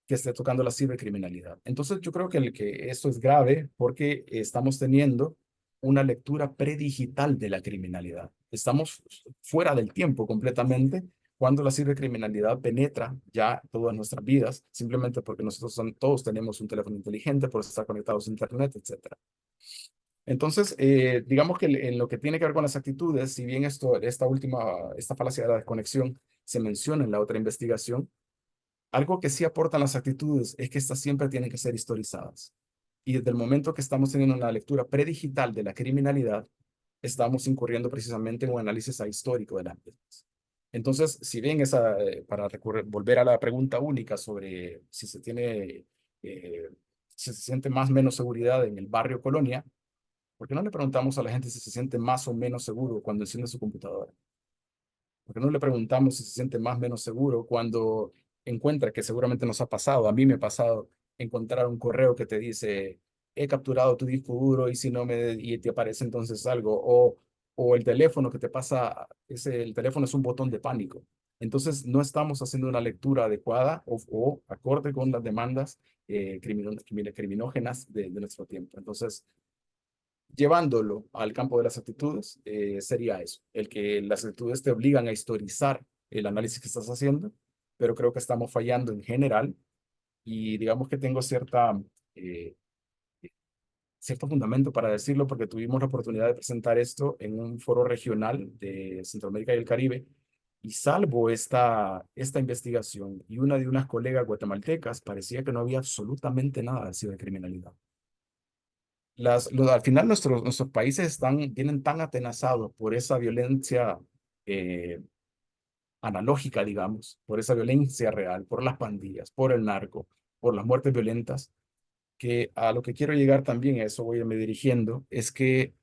que esté tocando la cibercriminalidad. Entonces yo creo que esto es grave porque estamos teniendo una lectura predigital de la criminalidad. Estamos fuera del tiempo completamente cuando la cibercriminalidad penetra ya todas nuestras vidas, simplemente porque nosotros todos tenemos un teléfono inteligente, por estar conectados a Internet, etcétera. Entonces, digamos que en lo que tiene que ver con las actitudes, si bien esta falacia de la desconexión se menciona en la otra investigación, algo que sí aportan las actitudes es que estas siempre tienen que ser historizadas. Y desde el momento que estamos teniendo una lectura predigital de la criminalidad, estamos incurriendo precisamente en un análisis ahistórico de las mismas. Entonces, si bien volver a la pregunta única sobre eh, si se siente más o menos seguridad en el barrio Colonia, ¿por qué no le preguntamos a la gente si se siente más o menos seguro cuando enciende su computadora? ¿Por qué no le preguntamos si se siente más o menos seguro cuando encuentra, que seguramente nos ha pasado, a mí me ha pasado, encontrar un correo que te dice, he capturado tu disco duro y si no y te aparece entonces algo, o el teléfono que te pasa, el teléfono es un botón de pánico. Entonces no estamos haciendo una lectura adecuada o acorde con las demandas criminógenas de nuestro tiempo. Entonces, llevándolo al campo de las actitudes, sería eso, el que las actitudes te obligan a historizar el análisis que estás haciendo, pero creo que estamos fallando en general y digamos que tengo eh, cierto fundamento para decirlo porque tuvimos la oportunidad de presentar esto en un foro regional de Centroamérica y el Caribe y salvo esta investigación y una de unas colegas guatemaltecas, parecía que no había absolutamente nada de cibercriminalidad. Al final nuestros países vienen tan atenazados por esa violencia eh, analógica, digamos, por esa violencia real, por las pandillas, por el narco, por las muertes violentas, que a lo que quiero llegar también, a eso voy a irme dirigiendo, es que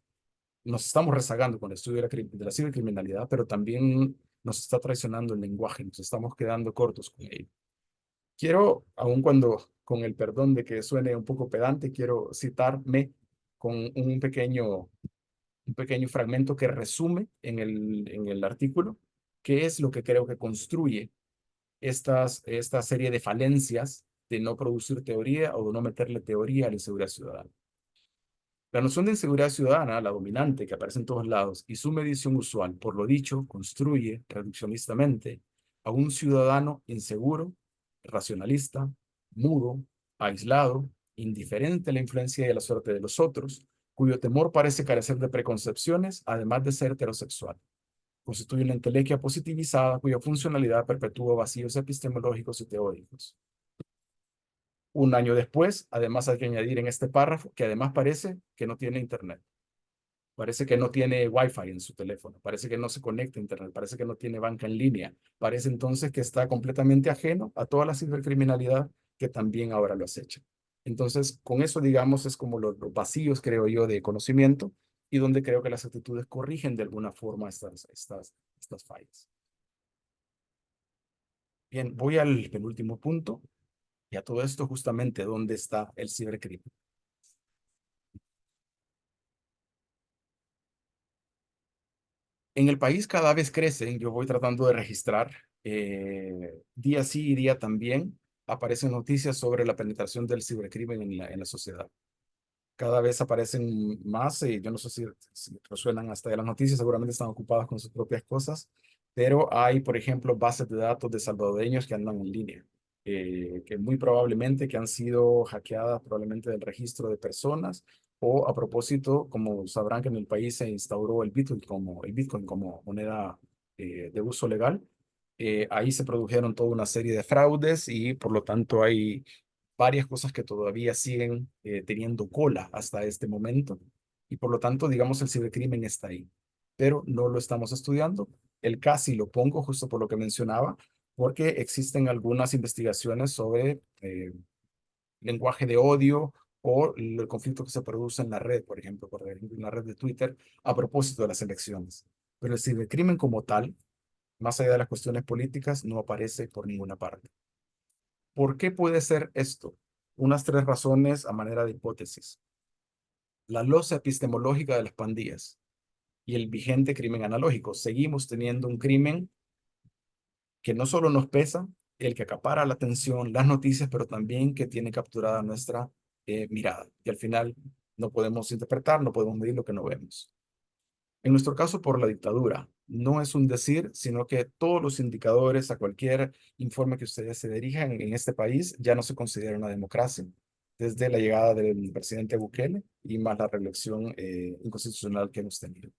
nos estamos rezagando con el estudio de la cibercriminalidad, pero también nos está traicionando el lenguaje, nos estamos quedando cortos con ello. Quiero, aun cuando con el perdón de que suene un poco pedante, quiero citarme con un pequeño fragmento que resume en el artículo qué es lo que creo que construye esta serie de falencias de no producir teoría o de no meterle teoría a la inseguridad ciudadana. La noción de inseguridad ciudadana, la dominante que aparece en todos lados, y su medición usual, por lo dicho, construye reduccionistamente a un ciudadano inseguro, racionalista, mudo, aislado, indiferente a la influencia y a la suerte de los otros, cuyo temor parece carecer de preconcepciones, además de ser heterosexual. Constituye una entelequia positivizada cuya funcionalidad perpetúa vacíos epistemológicos y teóricos. Un año después, además hay que añadir en este párrafo que además parece que no tiene internet. Parece que no tiene Wi-Fi en su teléfono, parece que no se conecta a Internet, parece que no tiene banca en línea, parece entonces que está completamente ajeno a toda la cibercriminalidad que también ahora lo acecha. Entonces, con eso, digamos, es como los vacíos, creo yo, de conocimiento y donde creo que las actitudes corrigen de alguna forma estas fallas. Bien, voy al penúltimo punto y a todo esto justamente dónde está el cibercrimen. En el país cada vez crecen, yo voy tratando de registrar, día sí y día también, aparecen noticias sobre la penetración del cibercrimen en la sociedad. Cada vez aparecen más, yo no sé si resuenan hasta de las noticias, seguramente están ocupadas con sus propias cosas, pero hay, por ejemplo, bases de datos de salvadoreños que andan en línea, que muy probablemente que han sido hackeadas probablemente del registro de personas o a propósito, como sabrán que en el país se instauró el Bitcoin como moneda de uso legal, ahí se produjeron toda una serie de fraudes y por lo tanto hay varias cosas que todavía siguen teniendo cola hasta este momento y por lo tanto, digamos, el cibercrimen está ahí, pero no lo estamos estudiando. El casi lo pongo justo por lo que mencionaba, porque existen algunas investigaciones sobre lenguaje de odio o el conflicto que se produce en la red, por ejemplo, en la red de Twitter, a propósito de las elecciones. Pero el cibercrimen como tal, más allá de las cuestiones políticas, no aparece por ninguna parte. ¿Por qué puede ser esto? Unas tres razones a manera de hipótesis. La losa epistemológica de las pandillas y el vigente crimen analógico. Seguimos teniendo un crimen que no solo nos pesa, el que acapara la atención, las noticias, pero también que tiene capturada nuestra mirada. Y al final no podemos interpretar, no podemos medir lo que no vemos. En nuestro caso, por la dictadura. No es un decir, sino que todos los indicadores a cualquier informe que ustedes se dirijan en este país ya no se considera una democracia, desde la llegada del presidente Bukele y más la reelección inconstitucional que hemos tenido.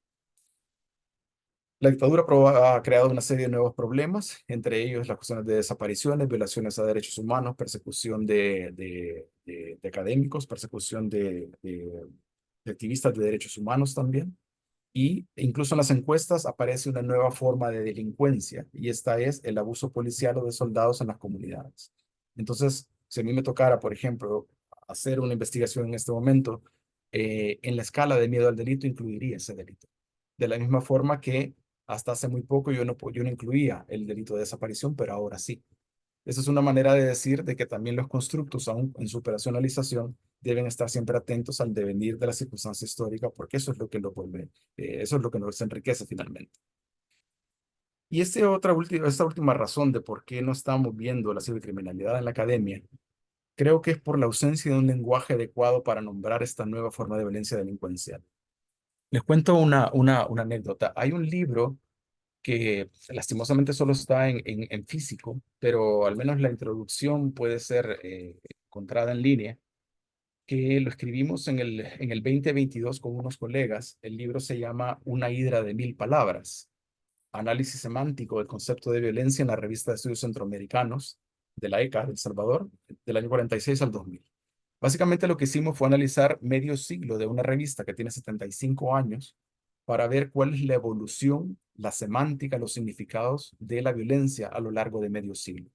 La dictadura ha creado una serie de nuevos problemas, entre ellos las cuestiones de desapariciones, violaciones a derechos humanos, persecución de académicos, persecución de activistas de derechos humanos también. Y incluso en las encuestas aparece una nueva forma de delincuencia, y esta es el abuso policial o de soldados en las comunidades. Entonces, si a mí me tocara, por ejemplo, hacer una investigación en este momento, en la escala de miedo al delito incluiría ese delito. De la misma forma que hasta hace muy poco yo no incluía el delito de desaparición, pero ahora sí. Esa es una manera de decir de que también los constructos, aún en su operacionalización, deben estar siempre atentos al devenir de la circunstancia histórica, porque eso es lo que lo vuelve, eso es lo que nos enriquece finalmente. Y esta última razón de por qué no estamos viendo la cibercriminalidad en la academia, creo que es por la ausencia de un lenguaje adecuado para nombrar esta nueva forma de violencia delincuencial. Les cuento una anécdota. Hay un libro que lastimosamente solo está en físico, pero al menos la introducción puede ser encontrada en línea, que lo escribimos en el 2022 con unos colegas. El libro se llama Una hidra de mil palabras, análisis semántico del concepto de violencia en la revista de estudios centroamericanos de la ECA de El Salvador, del año 46 al 2000. Básicamente lo que hicimos fue analizar medio siglo de una revista que tiene 75 años para ver cuál es la evolución, la semántica, los significados de la violencia a lo largo de medio siglo.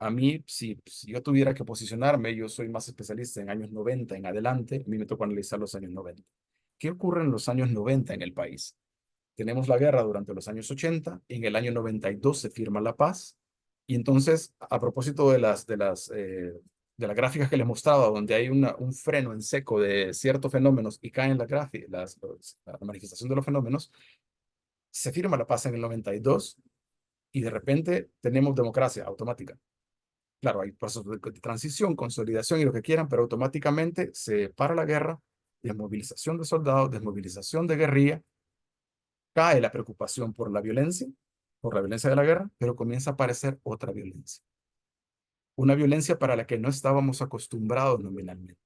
A mí, si yo tuviera que posicionarme, yo soy más especialista en años 90 en adelante, a mí me tocó analizar los años 90. ¿Qué ocurre en los años 90 en el país? Tenemos la guerra durante los años 80, en el año 92 se firma la paz, y entonces, a propósito de las gráficas que les mostraba, donde hay un freno en seco de ciertos fenómenos y caen la manifestación de los fenómenos, se firma la paz en el 92 y de repente tenemos democracia automática. Claro, hay pasos de transición, consolidación y lo que quieran, pero automáticamente se para la guerra, desmovilización de soldados, desmovilización de guerrilla, cae la preocupación por la violencia de la guerra, pero comienza a aparecer otra violencia. Una violencia para la que no estábamos acostumbrados nominalmente.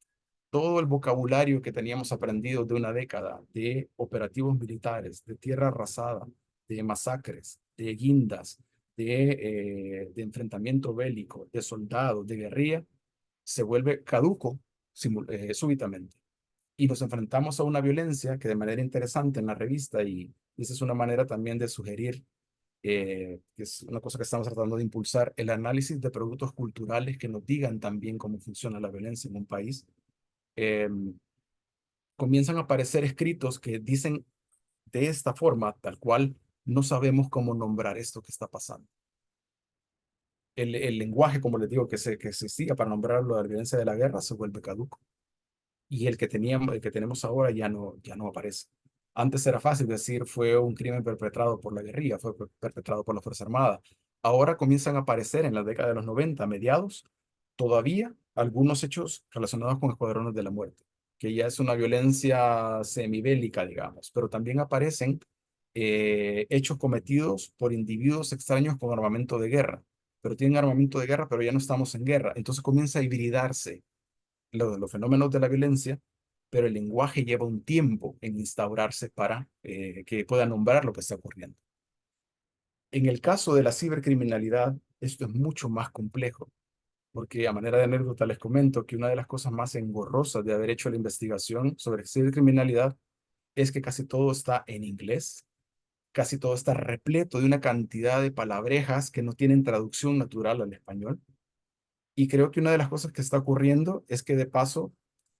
Todo el vocabulario que teníamos aprendido de una década de operativos militares, de tierra arrasada, de masacres, de guindas, de enfrentamiento bélico, de soldados, de guerrilla, se vuelve caduco súbitamente. y nos enfrentamos a una violencia que de manera interesante en la revista, y esa es una manera también de sugerir, que es una cosa que estamos tratando de impulsar, el análisis de productos culturales que nos digan también cómo funciona la violencia en un país. Eh, Comienzan a aparecer escritos que dicen de esta forma, tal cual, no sabemos cómo nombrar esto que está pasando. El lenguaje, como les digo, que existía para nombrarlo de la violencia de la guerra se vuelve caduco. Y el que tenemos ahora ya no aparece. Antes era fácil decir fue un crimen perpetrado por la guerrilla, fue perpetrado por la Fuerza Armada. Ahora comienzan a aparecer en la década de los 90 mediados, todavía algunos hechos relacionados con escuadrones de la muerte, que ya es una violencia semibélica, digamos, pero también aparecen hechos cometidos por individuos extraños con armamento de guerra, pero tienen armamento de guerra, pero ya no estamos en guerra. Entonces comienza a hibridarse los fenómenos de la violencia, pero el lenguaje lleva un tiempo en instaurarse para que pueda nombrar lo que está ocurriendo. En el caso de la cibercriminalidad, esto es mucho más complejo, porque a manera de anécdota les comento que una de las cosas más engorrosas de haber hecho la investigación sobre cibercriminalidad es que casi todo está en inglés, casi todo está repleto de una cantidad de palabrejas que no tienen traducción natural al español. Y creo que una de las cosas que está ocurriendo es que de paso,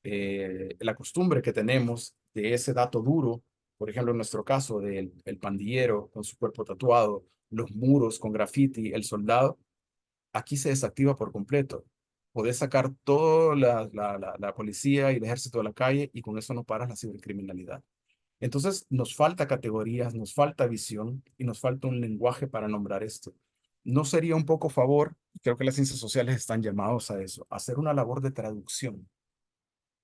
la costumbre que tenemos de ese dato duro, por ejemplo, en nuestro caso del el pandillero con su cuerpo tatuado, los muros con graffiti, el soldado, aquí se desactiva por completo. Podés sacar toda la policía y el ejército de la calle y con eso no paras la cibercriminalidad. Entonces, nos falta categorías, nos falta visión y nos falta un lenguaje para nombrar esto. ¿No sería un poco favor? Creo que las ciencias sociales están llamados a eso, a hacer una labor de traducción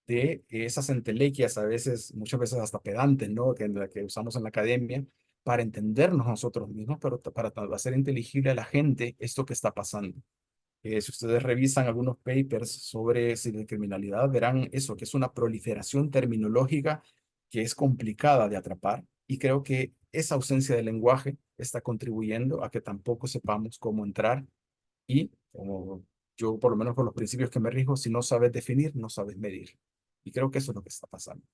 de esas entelequias, a veces, muchas veces hasta pedantes, ¿no? Que usamos en la academia para entendernos nosotros mismos, pero para hacer inteligible a la gente esto que está pasando. Si ustedes revisan algunos papers sobre cibercriminalidad, verán eso, que es una proliferación terminológica que es complicada de atrapar. Y creo que esa ausencia de lenguaje está contribuyendo a que tampoco sepamos cómo entrar y, como yo por lo menos con los principios que me rijo, si no sabes definir, no sabes medir. Y creo que eso es lo que está pasando.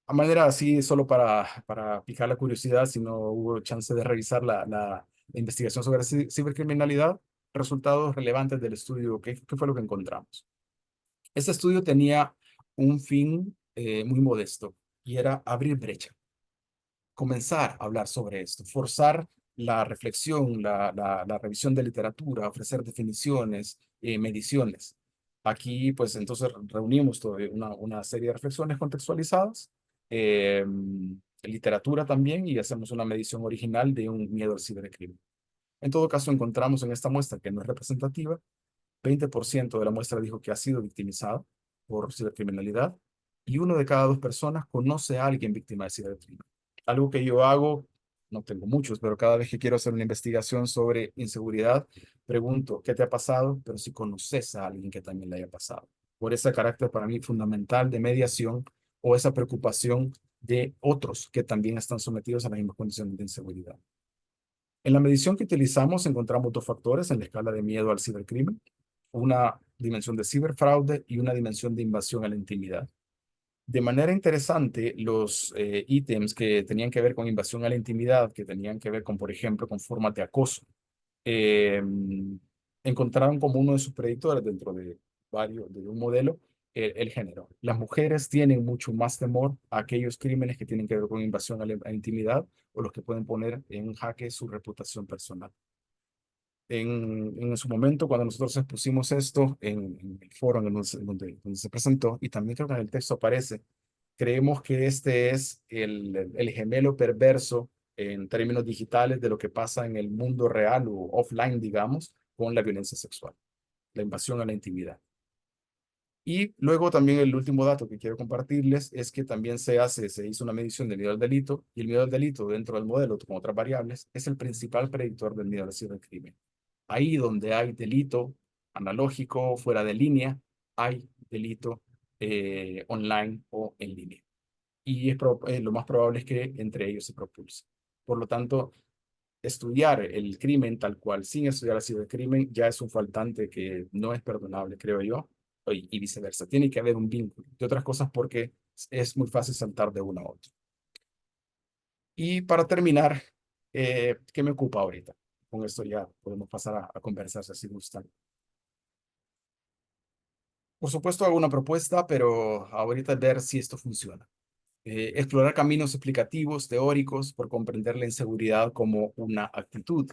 A manera así, solo para picar la curiosidad, si no hubo chance de revisar la investigación sobre cibercriminalidad, resultados relevantes del estudio, ¿qué fue lo que encontramos? Este estudio tenía un fin muy modesto y era abrir brecha, comenzar a hablar sobre esto, forzar la reflexión, la revisión de literatura, ofrecer definiciones, mediciones. Aquí, pues, entonces reunimos una serie de reflexiones contextualizadas, eh, literatura también, y hacemos una medición original de un miedo al cibercrimen. En todo caso, encontramos en esta muestra, que no es representativa, 20% de la muestra dijo que ha sido victimizado por cibercriminalidad y uno de cada dos personas conoce a alguien víctima de cibercrimen. Algo que yo hago, no tengo muchos, pero cada vez que quiero hacer una investigación sobre inseguridad, pregunto, ¿qué te ha pasado? Pero si conoces a alguien que también le haya pasado. Por ese carácter para mí fundamental de mediación o esa preocupación de otros que también están sometidos a las mismas condiciones de inseguridad. En la medición que utilizamos encontramos dos factores en la escala de miedo al cibercrimen, una dimensión de ciberfraude y una dimensión de invasión a la intimidad. De manera interesante, los ítems que tenían que ver con invasión a la intimidad, que tenían que ver con, por ejemplo, con formas de acoso, eh, encontraron como uno de sus predictores dentro de varios, de un modelo, el género. Las mujeres tienen mucho más temor a aquellos crímenes que tienen que ver con invasión a la intimidad o los que pueden poner en jaque su reputación personal. En su momento, cuando nosotros expusimos esto en el foro donde se presentó, y también creo que en el texto aparece, creemos que este es el gemelo perverso en términos digitales de lo que pasa en el mundo real o offline, digamos, con la violencia sexual, la invasión a la intimidad. Y luego también el último dato que quiero compartirles es que también se hizo una medición del miedo al delito, y el miedo al delito dentro del modelo con otras variables es el principal predictor del miedo al cibercrimen. Ahí donde hay delito analógico, fuera de línea, hay delito online o en línea. Y lo más probable es que entre ellos se propulse. Por lo tanto, estudiar el crimen tal cual sin estudiar el cibercrimen ya es un faltante que no es perdonable, creo yo, y viceversa. Tiene que haber un vínculo. De otras cosas, porque es muy fácil saltar de uno a otro. Y para terminar, ¿qué me ocupa ahorita? Con esto ya podemos pasar a conversar si gustan. Por supuesto, hago una propuesta, pero ahorita es ver si esto funciona. Explorar caminos explicativos, teóricos, por comprender la inseguridad como una actitud.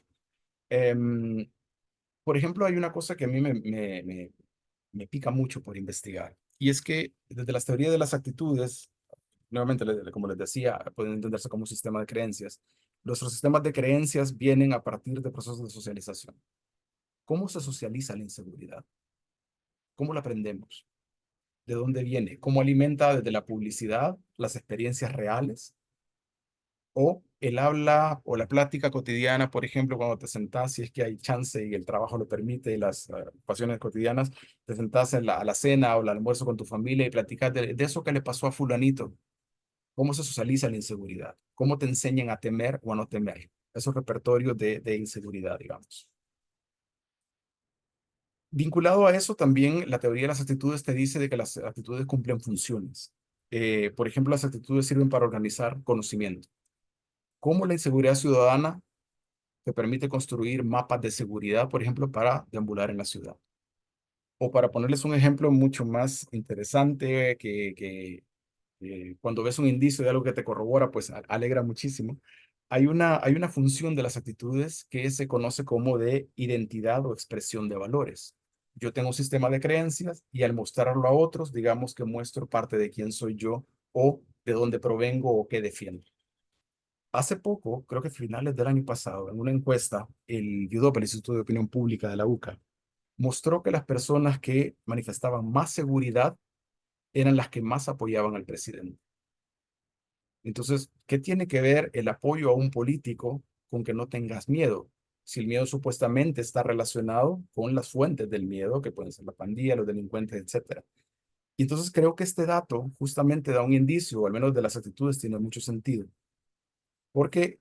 Em, por ejemplo, hay una cosa que a mí me pica mucho por investigar, y es que desde las teorías de las actitudes, nuevamente, como les decía, pueden entenderse como un sistema de creencias. Nuestros sistemas de creencias vienen a partir de procesos de socialización. ¿Cómo se socializa la inseguridad? ¿Cómo la aprendemos? ¿De dónde viene? ¿Cómo alimenta desde la publicidad las experiencias reales? O el habla o la plática cotidiana, por ejemplo, cuando te sentás, si es que hay chance y el trabajo lo permite y las pasiones cotidianas, te sentás a la cena o al almuerzo con tu familia y platicas de eso que le pasó a fulanito. ¿Cómo se socializa la inseguridad? ¿Cómo te enseñan a temer o a no temer? Esos repertorios de inseguridad, digamos. Vinculado a eso, también la teoría de las actitudes te dice de que las actitudes cumplen funciones. Por ejemplo, las actitudes sirven para organizar conocimiento. ¿Cómo la inseguridad ciudadana te permite construir mapas de seguridad, por ejemplo, para deambular en la ciudad? O para ponerles un ejemplo mucho más interesante cuando ves un indicio de algo que te corrobora, pues alegra muchísimo. Hay una función de las actitudes que se conoce como de identidad o expresión de valores. Yo tengo un sistema de creencias y al mostrarlo a otros, digamos que muestro parte de quién soy yo o de dónde provengo o qué defiendo. Hace poco, creo que a finales del año pasado, en una encuesta, el IUDOP, el Instituto de Opinión Pública de la UCA, mostró que las personas que manifestaban más seguridad eran las que más apoyaban al presidente. Entonces, ¿qué tiene que ver el apoyo a un político con que no tengas miedo? Si el miedo supuestamente está relacionado con las fuentes del miedo, que pueden ser la pandilla, los delincuentes, etcétera. Y entonces creo que este dato justamente da un indicio, o al menos de las actitudes tiene mucho sentido, porque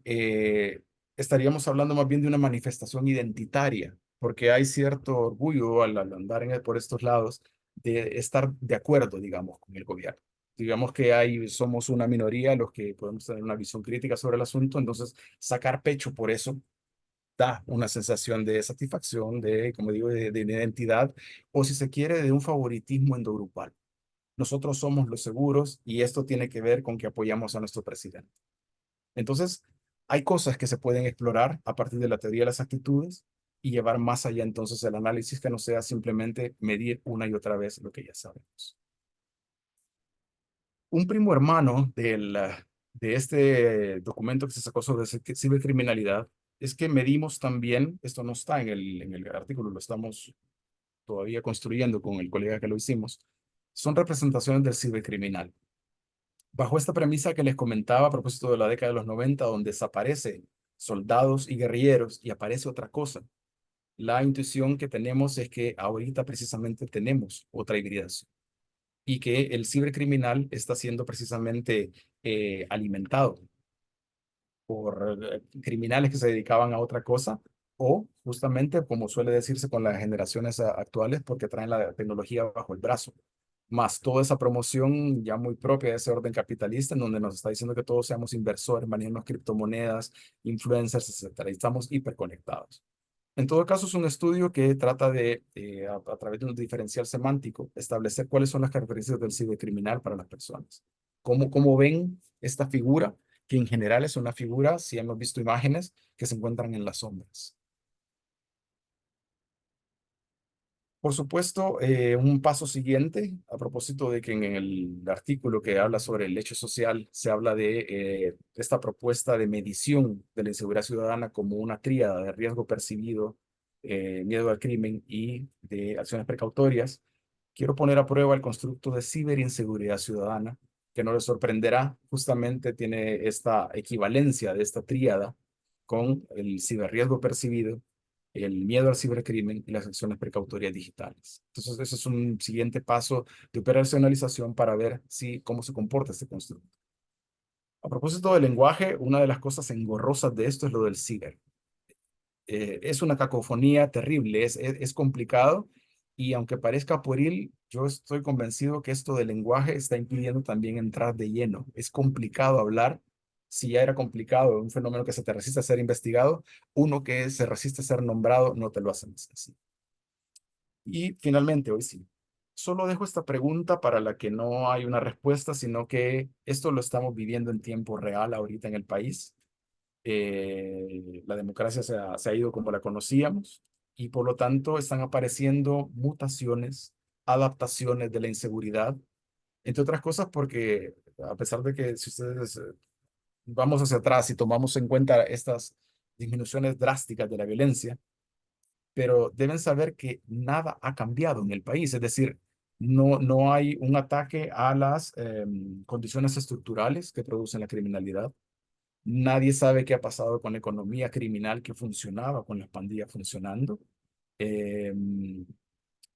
estaríamos hablando más bien de una manifestación identitaria, porque hay cierto orgullo al andar por estos lados de estar de acuerdo, digamos, con el gobierno. Digamos que somos una minoría los que podemos tener una visión crítica sobre el asunto, entonces sacar pecho por eso da una sensación de satisfacción, de, como digo, de identidad, o si se quiere, de un favoritismo endogrupal. Nosotros somos los seguros y esto tiene que ver con que apoyamos a nuestro presidente. Entonces, hay cosas que se pueden explorar a partir de la teoría de las actitudes y llevar más allá entonces el análisis que no sea simplemente medir una y otra vez lo que ya sabemos. Un primo hermano de este documento que se sacó sobre cibercriminalidad es que medimos también, esto no está en el artículo, lo estamos todavía construyendo con el colega que lo hicimos, son representaciones del cibercriminal. Bajo esta premisa que les comentaba a propósito de la década de los 90, donde desaparecen soldados y guerrilleros y aparece otra cosa, la intuición que tenemos es que ahorita precisamente tenemos otra hibridación y que el cibercriminal está siendo precisamente alimentado por criminales que se dedicaban a otra cosa o justamente, como suele decirse con las generaciones actuales, porque traen la tecnología bajo el brazo más toda esa promoción ya muy propia de ese orden capitalista, en donde nos está diciendo que todos seamos inversores, manejemos criptomonedas, influencers, etcétera, y estamos hiperconectados. En todo caso, es un estudio que trata de, a través de un diferencial semántico, establecer cuáles son las características del cibercriminal para las personas. Cómo ven esta figura, que en general es una figura, si hemos visto imágenes, que se encuentran en las sombras. Por supuesto, un paso siguiente, a propósito de que en el artículo que habla sobre el hecho social, se habla de esta propuesta de medición de la inseguridad ciudadana como una tríada de riesgo percibido, miedo al crimen y de acciones precautorias. Quiero poner a prueba el constructo de ciberinseguridad ciudadana, que no les sorprenderá, justamente tiene esta equivalencia de esta tríada con el ciberriesgo percibido, el miedo al cibercrimen y las acciones precautorias digitales. Entonces, ese es un siguiente paso de operacionalización para ver cómo se comporta este constructo. A propósito del lenguaje, una de las cosas engorrosas de esto es lo del ciber. Es una cacofonía terrible, es complicado y aunque parezca pueril, yo estoy convencido que esto del lenguaje está impidiendo también entrar de lleno. Es complicado hablar. Si ya era complicado, un fenómeno que se te resiste a ser investigado, uno que se resiste a ser nombrado, no te lo hacen así. Y finalmente, hoy sí, solo dejo esta pregunta para la que no hay una respuesta, sino que esto lo estamos viviendo en tiempo real ahorita en el país. La democracia se ha ido como la conocíamos y por lo tanto están apareciendo mutaciones, adaptaciones de la inseguridad, entre otras cosas porque a pesar de que si ustedes vamos hacia atrás y tomamos en cuenta estas disminuciones drásticas de la violencia, pero deben saber que nada ha cambiado en el país, es decir, no hay un ataque a las condiciones estructurales que producen la criminalidad. Nadie sabe qué ha pasado con la economía criminal que funcionaba, con las pandillas funcionando. Eh,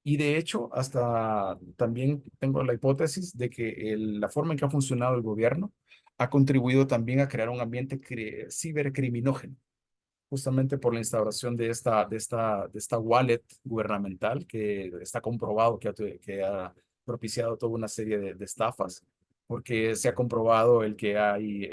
y de hecho, hasta también tengo la hipótesis de que la forma en que ha funcionado el gobierno ha contribuido también a crear un ambiente cibercriminógeno, justamente por la instauración de esta wallet gubernamental que está comprobado que ha propiciado toda una serie de estafas, porque se ha comprobado el que hay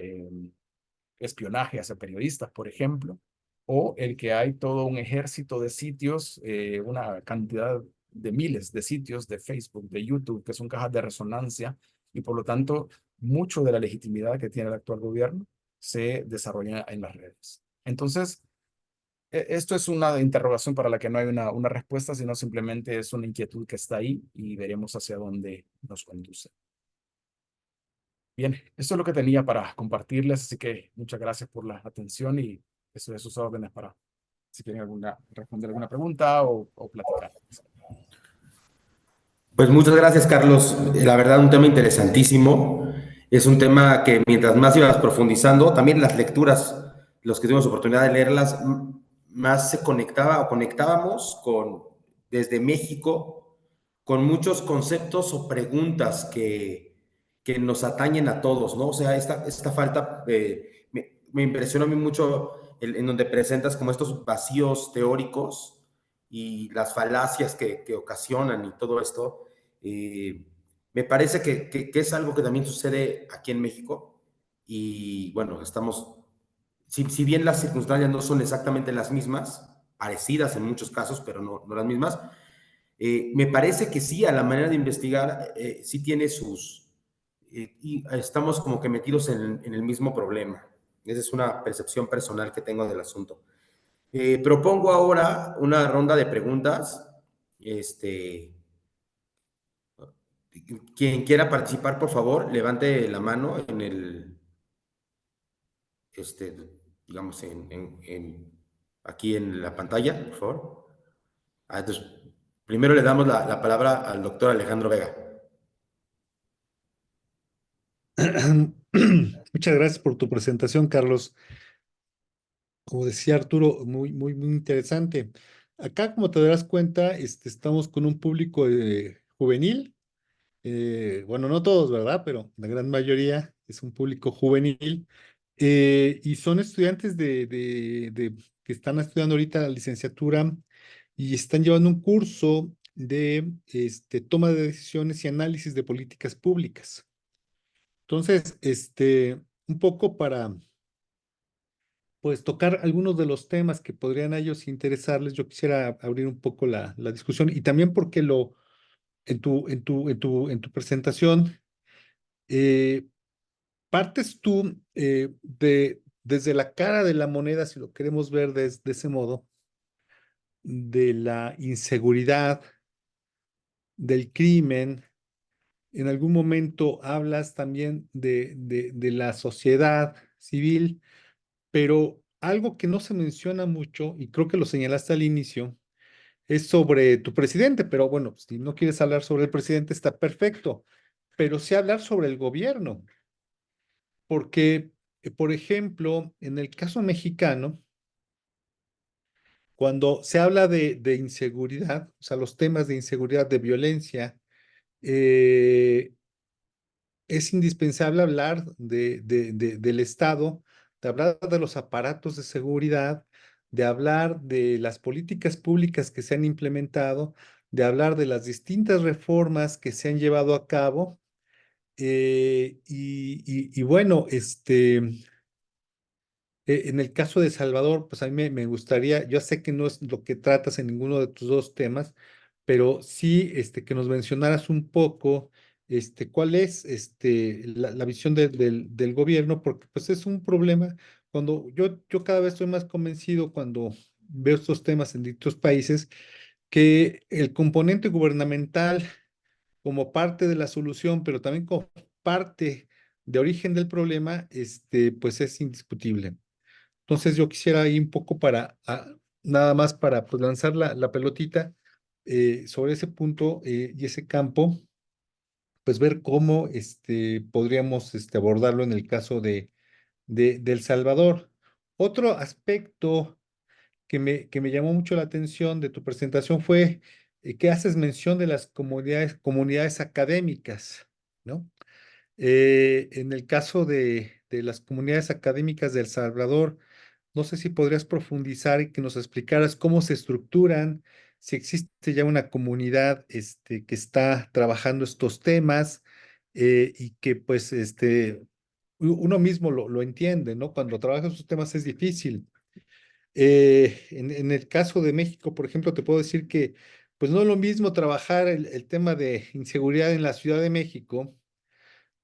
espionaje hacia periodistas, por ejemplo, o el que hay todo un ejército de sitios, una cantidad de miles de sitios de Facebook, de YouTube, que son cajas de resonancia, y por lo tanto, mucho de la legitimidad que tiene el actual gobierno se desarrolla en las redes. Entonces, esto es una interrogación para la que no hay una respuesta, sino simplemente es una inquietud que está ahí y veremos hacia dónde nos conduce. Bien, eso es lo que tenía para compartirles, así que muchas gracias por la atención y eso de sus órdenes para si quieren responder alguna pregunta o platicar. Pues muchas gracias, Carlos. La verdad, un tema interesantísimo. Es un tema que mientras más ibas profundizando, también las lecturas, los que tuvimos oportunidad de leerlas, más se conectaba o conectábamos con, desde México, con muchos conceptos o preguntas que nos atañen a todos, ¿no? O sea, esta falta, me impresionó a mí mucho en donde presentas como estos vacíos teóricos y las falacias que ocasionan y todo esto. Me parece que es algo que también sucede aquí en México y bueno, si bien las circunstancias no son exactamente las mismas, parecidas en muchos casos, pero no las mismas, me parece que sí, a la manera de investigar, sí tiene y estamos como que metidos en el mismo problema. Esa es una percepción personal que tengo del asunto. Propongo ahora una ronda de preguntas. Este, quien quiera participar, por favor, levante la mano este, digamos, aquí en la pantalla, por favor. Entonces, primero le damos la palabra al doctor Alejandro Vega. Muchas gracias por tu presentación, Carlos. Como decía Arturo, muy interesante. Acá, como te darás cuenta, estamos con un público juvenil. Bueno, no todos, ¿verdad? Pero la gran mayoría es un público juvenil. Y son estudiantes que están estudiando ahorita la licenciatura y están llevando un curso de toma de decisiones y análisis de políticas públicas. Entonces, un poco para pues tocar algunos de los temas que podrían a ellos interesarles, yo quisiera abrir un poco la discusión y también porque en tu presentación eh, partes tú desde la cara de la moneda, si lo queremos ver de ese modo, de la inseguridad, del crimen. En algún momento hablas también de la sociedad civil, pero algo que no se menciona mucho, y creo que lo señalaste al inicio, es sobre tu presidente, pero bueno, si no quieres hablar sobre el presidente está perfecto, pero sí hablar sobre el gobierno, porque, por ejemplo, en el caso mexicano, cuando se habla de inseguridad, o sea, los temas de inseguridad, de violencia, eh, es indispensable hablar del Estado, de hablar de los aparatos de seguridad, de hablar de las políticas públicas que se han implementado, de hablar de las distintas reformas que se han llevado a cabo. Y bueno, en el caso de Salvador, pues a mí me gustaría, yo sé que no es lo que tratas en ninguno de tus dos temas, pero sí que nos mencionaras un poco cuál es la visión del gobierno, porque pues es un problema. Cuando yo cada vez estoy más convencido cuando veo estos temas en distintos países, que el componente gubernamental como parte de la solución, pero también como parte de origen del problema, pues es indiscutible. Entonces yo quisiera ir un poco nada más para pues, lanzar la pelotita sobre ese punto y ese campo, pues ver cómo podríamos abordarlo en el caso de El Salvador. Otro aspecto que me llamó mucho la atención de tu presentación fue que haces mención de las comunidades académicas, ¿no? En el caso de las comunidades académicas de El Salvador, no sé si podrías profundizar y que nos explicaras cómo se estructuran, si existe ya una comunidad que está trabajando estos temas y que pues uno mismo lo entiende, ¿no? Cuando trabaja esos temas es difícil. En el caso de México, por ejemplo, te puedo decir que pues no es lo mismo trabajar el tema de inseguridad en la Ciudad de México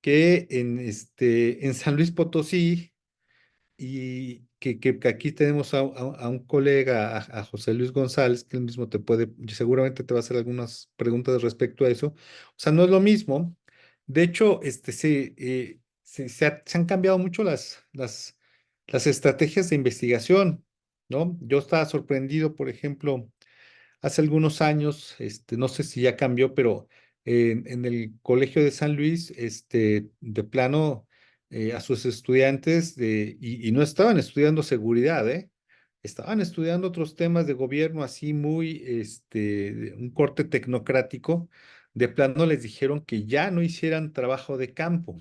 que en San Luis Potosí y que aquí tenemos a un colega, a José Luis González, que él mismo seguramente te va a hacer algunas preguntas respecto a eso. O sea, no es lo mismo. De hecho, se han cambiado mucho las estrategias de investigación, ¿no? Yo estaba sorprendido, por ejemplo, hace algunos años, no sé si ya cambió, pero en el Colegio de San Luis, de plano, a sus estudiantes, y no estaban estudiando seguridad, ¿eh? Estaban estudiando otros temas de gobierno así muy, de un corte tecnocrático. De plano les dijeron que ya no hicieran trabajo de campo,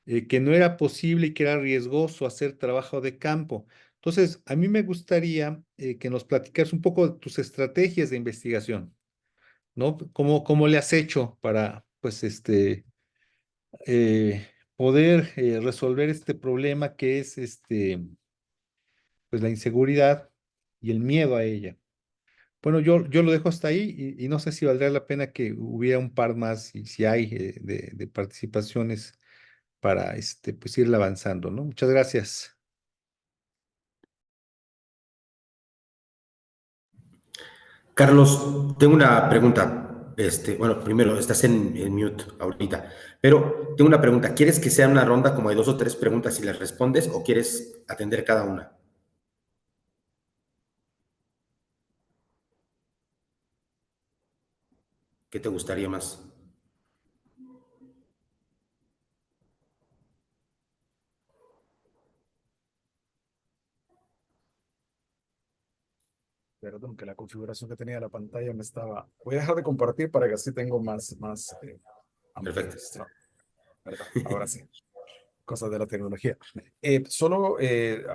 que no era posible y que era riesgoso hacer trabajo de campo. Entonces, a mí me gustaría que nos platicaras un poco de tus estrategias de investigación, ¿no? ¿Cómo le has hecho para, pues, poder resolver este problema que es, pues, la inseguridad y el miedo a ella? Bueno, yo lo dejo hasta ahí y no sé si valdría la pena que hubiera un par más, y si hay, de participaciones para, pues, irle avanzando, ¿no? Muchas gracias. Carlos, tengo una pregunta. Bueno, primero, estás en mute ahorita, pero tengo una pregunta. ¿Quieres que sea una ronda como de dos o tres preguntas y las respondes o quieres atender cada una? ¿Qué te gustaría más? Perdón, que la configuración que tenía de la pantalla me estaba... Voy a dejar de compartir para que así tengo más amplio Perfecto. registro. ¿Verdad? Ahora sí, cosas de la tecnología. Solo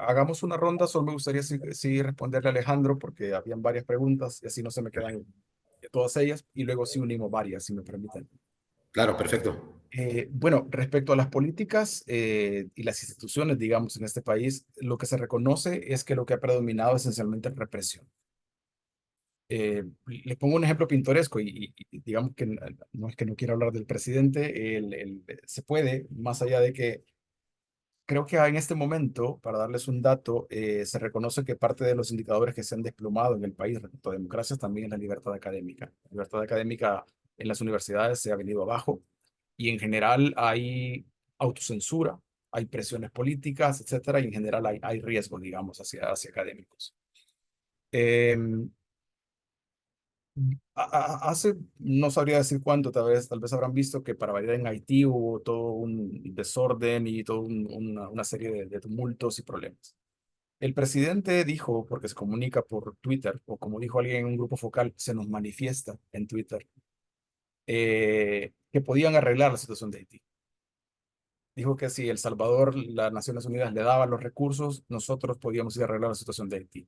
hagamos una ronda, solo me gustaría sí responderle a Alejandro porque habían varias preguntas y así no se me quedan todas ellas y luego sí unimos varias, si me permiten. Claro, perfecto. Bueno, respecto a las políticas y las instituciones, digamos, en este país, lo que se reconoce es que lo que ha predominado esencialmente es represión. Les pongo un ejemplo pintoresco y digamos que no es que no quiera hablar del presidente, se puede, más allá de que creo que en este momento, para darles un dato, se reconoce que parte de los indicadores que se han desplomado en el país respecto a democracias también es la libertad académica. La libertad académica en las universidades se ha venido abajo y en general hay autocensura, hay presiones políticas, etcétera, y en general hay riesgo, digamos, hacia académicos. Em, Hace, no sabría decir cuánto, tal vez habrán visto que para variar en Haití hubo todo un desorden y toda una serie de tumultos y problemas. El presidente dijo, porque se comunica por Twitter, o como dijo alguien en un grupo focal, se nos manifiesta en Twitter, que podían arreglar la situación de Haití. Dijo que si El Salvador, las Naciones Unidas le daban los recursos, nosotros podíamos ir a arreglar la situación de Haití.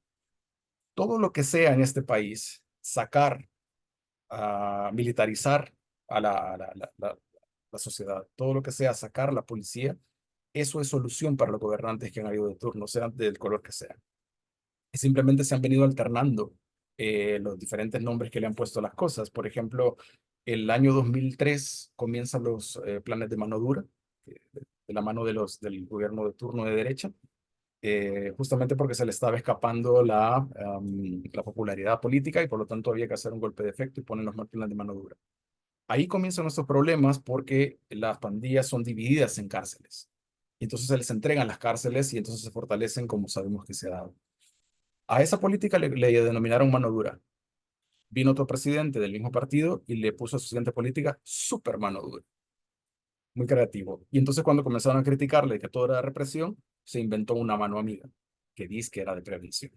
Todo lo que sea en este país, sacar a militarizar a la sociedad. Todo lo que sea sacar la policía, eso es solución para los gobernantes que han habido de turno, sean del color que sea. Y simplemente se han venido alternando los diferentes nombres que le han puesto a las cosas. Por ejemplo, el año 2003 comienzan los planes de mano dura, de la mano del gobierno de turno de derecha, justamente porque se le estaba escapando la popularidad política y por lo tanto había que hacer un golpe de efecto y poner los planes de mano dura. Ahí comienzan nuestros problemas porque las pandillas son divididas en cárceles. Y entonces se les entregan las cárceles y entonces se fortalecen como sabemos que se ha dado. A esa política le denominaron mano dura. Vino otro presidente del mismo partido y le puso a su siguiente política super mano dura. Muy creativo. Y entonces cuando comenzaron a criticarle que todo era represión, se inventó una mano amiga, que dice que era de prevención.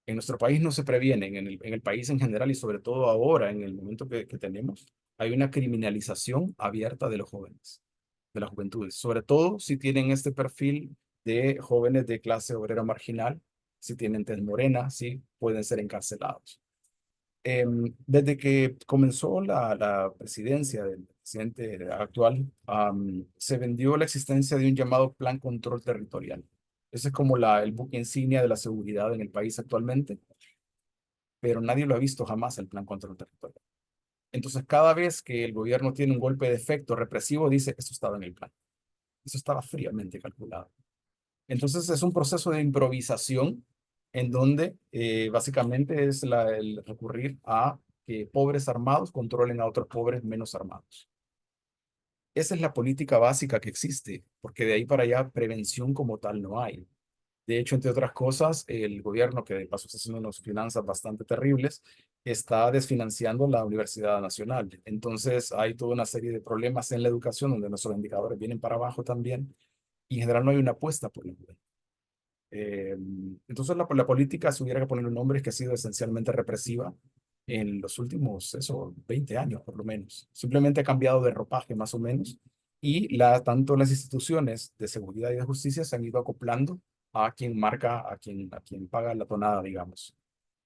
En nuestro país no se previenen, en el país en general y sobre todo ahora, en el momento que tenemos, hay una criminalización abierta de los jóvenes, de las juventudes, sobre todo si tienen este perfil de jóvenes de clase obrera marginal, si tienen tez morena, sí, pueden ser encarcelados. Desde que comenzó la presidencia del presidente actual, se vendió la existencia de un llamado Plan Control Territorial. Ese es como el buque insignia de la seguridad en el país actualmente, pero nadie lo ha visto jamás, el Plan Control Territorial. Entonces, cada vez que el gobierno tiene un golpe de efecto represivo, dice, esto estaba en el plan. Eso estaba fríamente calculado. Entonces, es un proceso de improvisación en donde básicamente es el recurrir a que pobres armados controlen a otros pobres menos armados. Esa es la política básica que existe, porque de ahí para allá prevención como tal no hay. De hecho, entre otras cosas, el gobierno, que de paso está haciendo unas finanzas bastante terribles, está desfinanciando la Universidad Nacional. Entonces, hay toda una serie de problemas en la educación donde nuestros indicadores vienen para abajo también, y en general no hay una apuesta por la juventud. Entonces, la política, si hubiera que poner un nombre, es que ha sido esencialmente represiva en los últimos, 20 años por lo menos. Simplemente ha cambiado de ropaje más o menos, y tanto las instituciones de seguridad y de justicia se han ido acoplando a quien marca, a quien paga la tonada, digamos.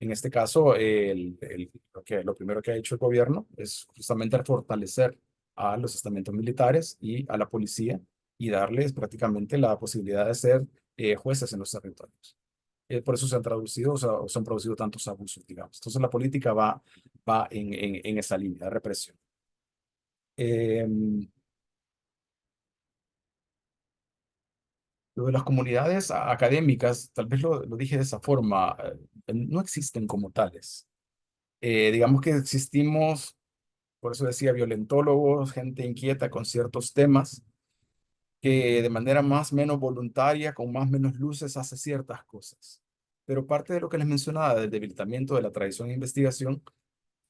En este caso, lo primero que ha hecho el gobierno es justamente fortalecer a los estamentos militares y a la policía y darles prácticamente la posibilidad de ser jueces en los territorios. Por eso se han traducido, o se han producido tantos abusos, digamos. Entonces la política va en esa línea de represión. Eh, lo de las comunidades académicas, tal vez lo dije de esa forma, no existen como tales. Digamos que existimos, por eso decía, violentólogos, gente inquieta con ciertos temas, que de manera más menos voluntaria, con más menos luces, hace ciertas cosas. Pero parte de lo que les mencionaba del debilitamiento de la tradición de investigación,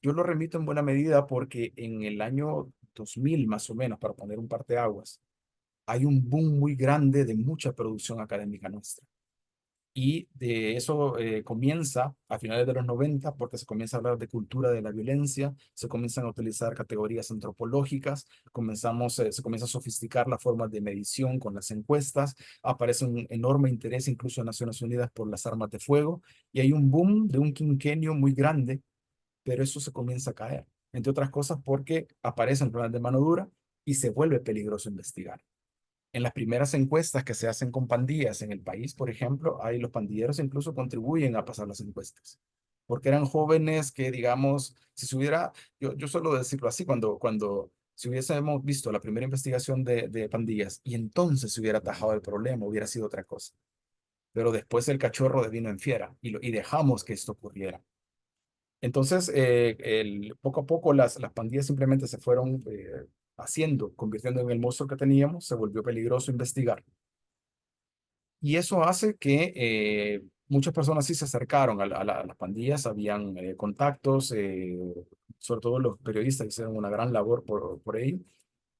yo lo remito en buena medida porque en el año 2000 más o menos, para poner un parteaguas, hay un boom muy grande de mucha producción académica nuestra. Y de eso comienza a finales de los 90 porque se comienza a hablar de cultura de la violencia, se comienzan a utilizar categorías antropológicas, se comienza a sofisticar la forma de medición con las encuestas, aparece un enorme interés incluso en Naciones Unidas por las armas de fuego, y hay un boom de un quinquenio muy grande, pero eso se comienza a caer, entre otras cosas porque aparecen planes de mano dura y se vuelve peligroso investigar. En las primeras encuestas que se hacen con pandillas en el país, por ejemplo, ahí los pandilleros incluso contribuyen a pasar las encuestas, porque eran jóvenes que, digamos, si se hubiera, yo suelo decirlo así, cuando si hubiésemos visto la primera investigación de pandillas y entonces se hubiera atajado el problema, hubiera sido otra cosa. Pero después el cachorro de vino en fiera y dejamos que esto ocurriera. Entonces, poco a poco las pandillas simplemente se fueron convirtiendo en el monstruo que teníamos, se volvió peligroso investigar. Y eso hace que muchas personas sí se acercaron a las pandillas, habían contactos, sobre todo los periodistas hicieron una gran labor por ello.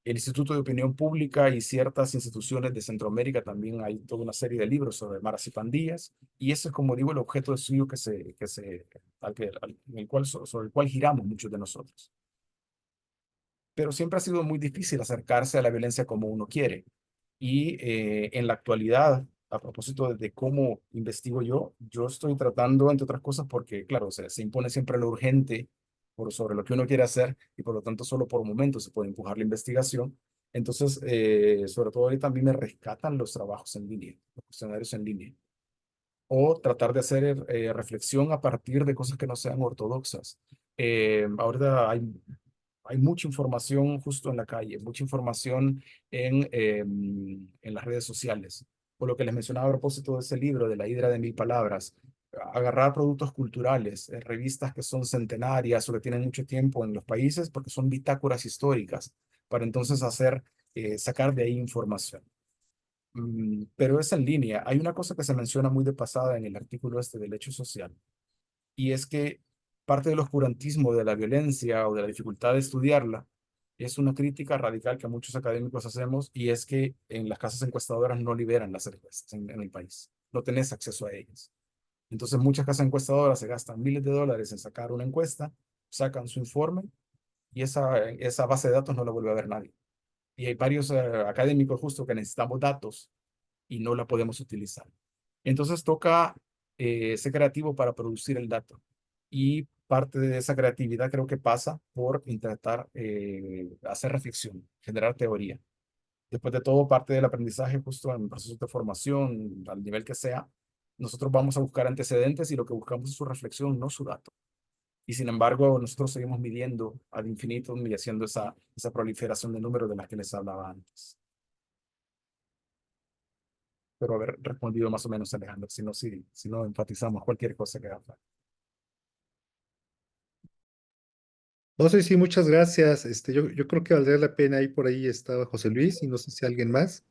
El Instituto de Opinión Pública y ciertas instituciones de Centroamérica también hay toda una serie de libros sobre maras y pandillas, y ese es, como digo, el objeto de estudio sobre el cual giramos muchos de nosotros. Pero siempre ha sido muy difícil acercarse a la violencia como uno quiere. Y en la actualidad, a propósito de cómo investigo yo estoy tratando, entre otras cosas, porque, claro, se impone siempre lo urgente sobre lo que uno quiere hacer y por lo tanto solo por momentos se puede empujar la investigación. Entonces, sobre todo ahorita a mí me rescatan los trabajos en línea, los cuestionarios en línea, o tratar de hacer reflexión a partir de cosas que no sean ortodoxas. Ahorita hay mucha información justo en la calle, mucha información en las redes sociales. Por lo que les mencionaba a propósito de ese libro, de La Hidra de Mil Palabras, agarrar productos culturales, revistas que son centenarias o que tienen mucho tiempo en los países, porque son bitácoras históricas, para entonces sacar de ahí información. Pero es en línea. Hay una cosa que se menciona muy de pasada en el artículo este del hecho social, y es que parte del oscurantismo de la violencia o de la dificultad de estudiarla es una crítica radical que muchos académicos hacemos, y es que en las casas encuestadoras no liberan las encuestas en el país. No tenés acceso a ellas. Entonces muchas casas encuestadoras se gastan miles de dólares en sacar una encuesta, sacan su informe y esa base de datos no la vuelve a ver nadie. Y hay varios académicos justo que necesitamos datos y no la podemos utilizar. Entonces toca ser creativo para producir el dato. Y parte de esa creatividad creo que pasa por intentar hacer reflexión, generar teoría. Después de todo, parte del aprendizaje justo en procesos de formación, al nivel que sea, nosotros vamos a buscar antecedentes y lo que buscamos es su reflexión, no su dato. Y sin embargo, nosotros seguimos midiendo ad infinitum y haciendo esa proliferación de números de las que les hablaba antes. Pero haber respondido más o menos, Alejandro, si no enfatizamos cualquier cosa que haga falta. No sé si muchas gracias. Yo creo que valdría la pena. Ahí por ahí estaba José Luis y no sé si alguien más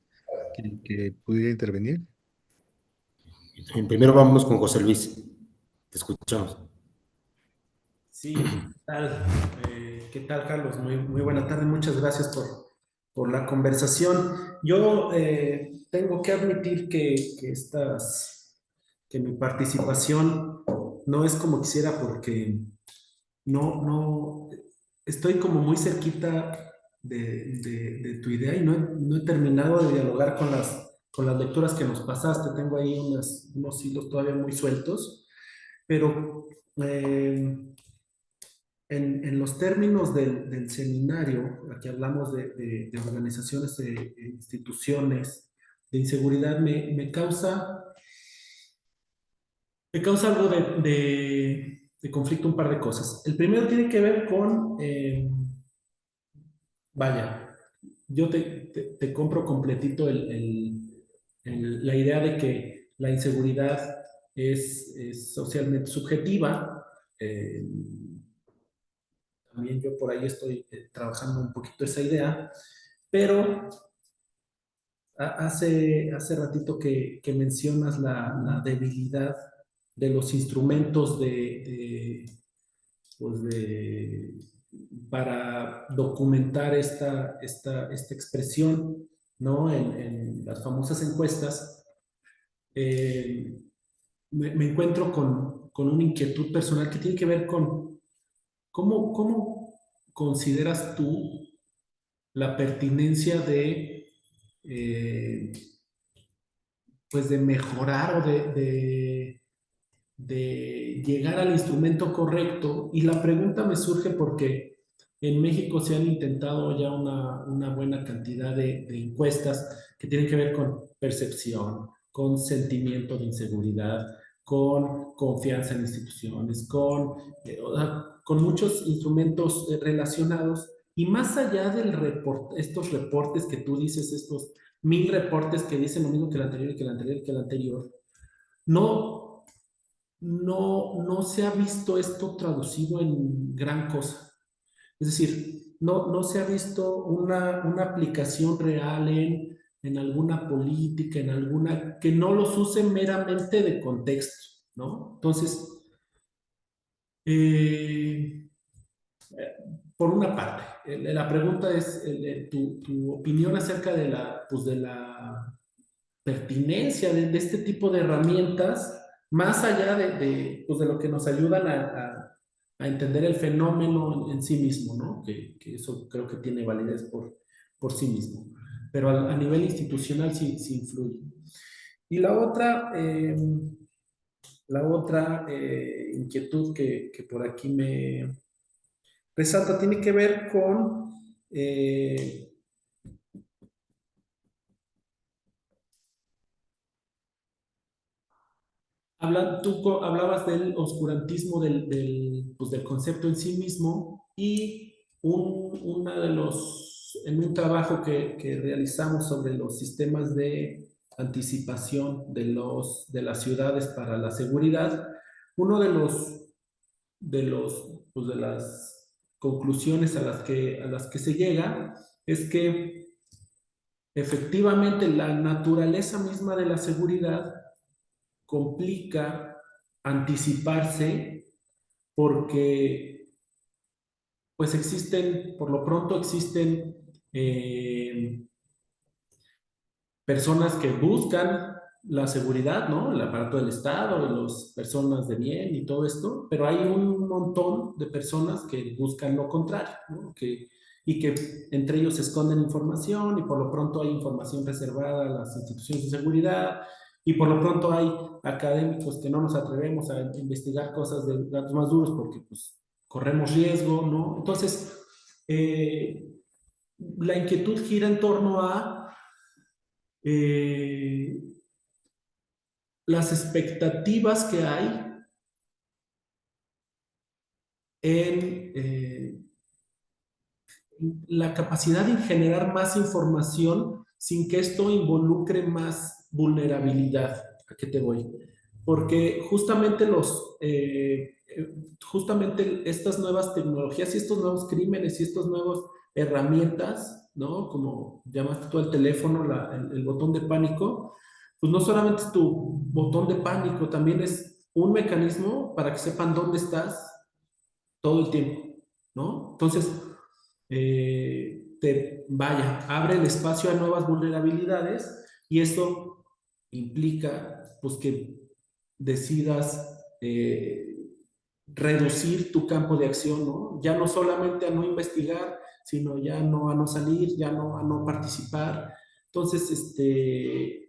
que pudiera intervenir. Primero vamos con José Luis. Te escuchamos. Sí, ¿qué tal? ¿Qué tal, Carlos? Muy buena tarde. Muchas gracias por la conversación. Yo tengo que admitir que mi participación no es como quisiera porque no, estoy como muy cerquita de tu idea y no he terminado de dialogar con las lecturas que nos pasaste. Tengo ahí unos hilos todavía muy sueltos, pero en los términos del seminario, aquí hablamos de organizaciones e instituciones de inseguridad, me causa algo de conflicto un par de cosas. El primero tiene que ver con, vaya, yo te compro completito la idea de que la inseguridad es socialmente subjetiva. También yo por ahí estoy trabajando un poquito esa idea, pero hace ratito que mencionas la debilidad de los instrumentos pues para documentar esta expresión, ¿no? En las famosas encuestas, eh, me encuentro con una inquietud personal que tiene que ver con cómo consideras tú la pertinencia eh, pues de mejorar o de llegar al instrumento correcto. Y la pregunta me surge porque en México se han intentado ya una buena cantidad de encuestas que tienen que ver con percepción, con sentimiento de inseguridad, con confianza en instituciones, con muchos instrumentos relacionados. Y más allá estos reportes que tú dices, estos 1000 reportes que dicen lo mismo que el anterior y que el anterior y que el anterior, no, no se ha visto esto traducido en gran cosa. Es decir, no se ha visto una aplicación real en alguna política, que no los use meramente de contexto, ¿no? Entonces, eh, por una parte, la pregunta es tu opinión acerca pues de la pertinencia de este tipo de herramientas, más allá pues de lo que nos ayudan a entender el fenómeno en sí mismo, ¿no? Que eso creo que tiene validez por sí mismo, pero a nivel institucional sí influye. Y la otra inquietud que por aquí resalta tiene que ver con tú hablabas del oscurantismo pues, del concepto en sí mismo y en un trabajo que realizamos sobre los sistemas de anticipación de las ciudades para la seguridad, uno pues, de las conclusiones a las que se llega es que efectivamente la naturaleza misma de la seguridad complica anticiparse porque pues existen, por lo pronto existen personas que buscan la seguridad, ¿no? El aparato del Estado, las personas de bien y todo esto, pero hay un montón de personas que buscan lo contrario, ¿no? Y que entre ellos se esconden información y por lo pronto hay información reservada a las instituciones de seguridad y por lo pronto hay académicos que no nos atrevemos a investigar cosas de datos más duros porque pues corremos riesgo, ¿no? Entonces, la inquietud gira en torno a eh, las expectativas que hay en la capacidad de generar más información sin que esto involucre más vulnerabilidad. ¿A qué te voy? Porque justamente estas nuevas tecnologías y estos nuevos crímenes y estas nuevas herramientas, ¿no? Como llamaste tú al teléfono, el botón de pánico, pues no solamente es tu botón de pánico, también es un mecanismo para que sepan dónde estás todo el tiempo, ¿no? Entonces, abre el espacio a nuevas vulnerabilidades y eso implica pues que decidas reducir tu campo de acción, ¿no? Ya no solamente a no investigar, sino ya no a no salir, ya no a no participar. Entonces,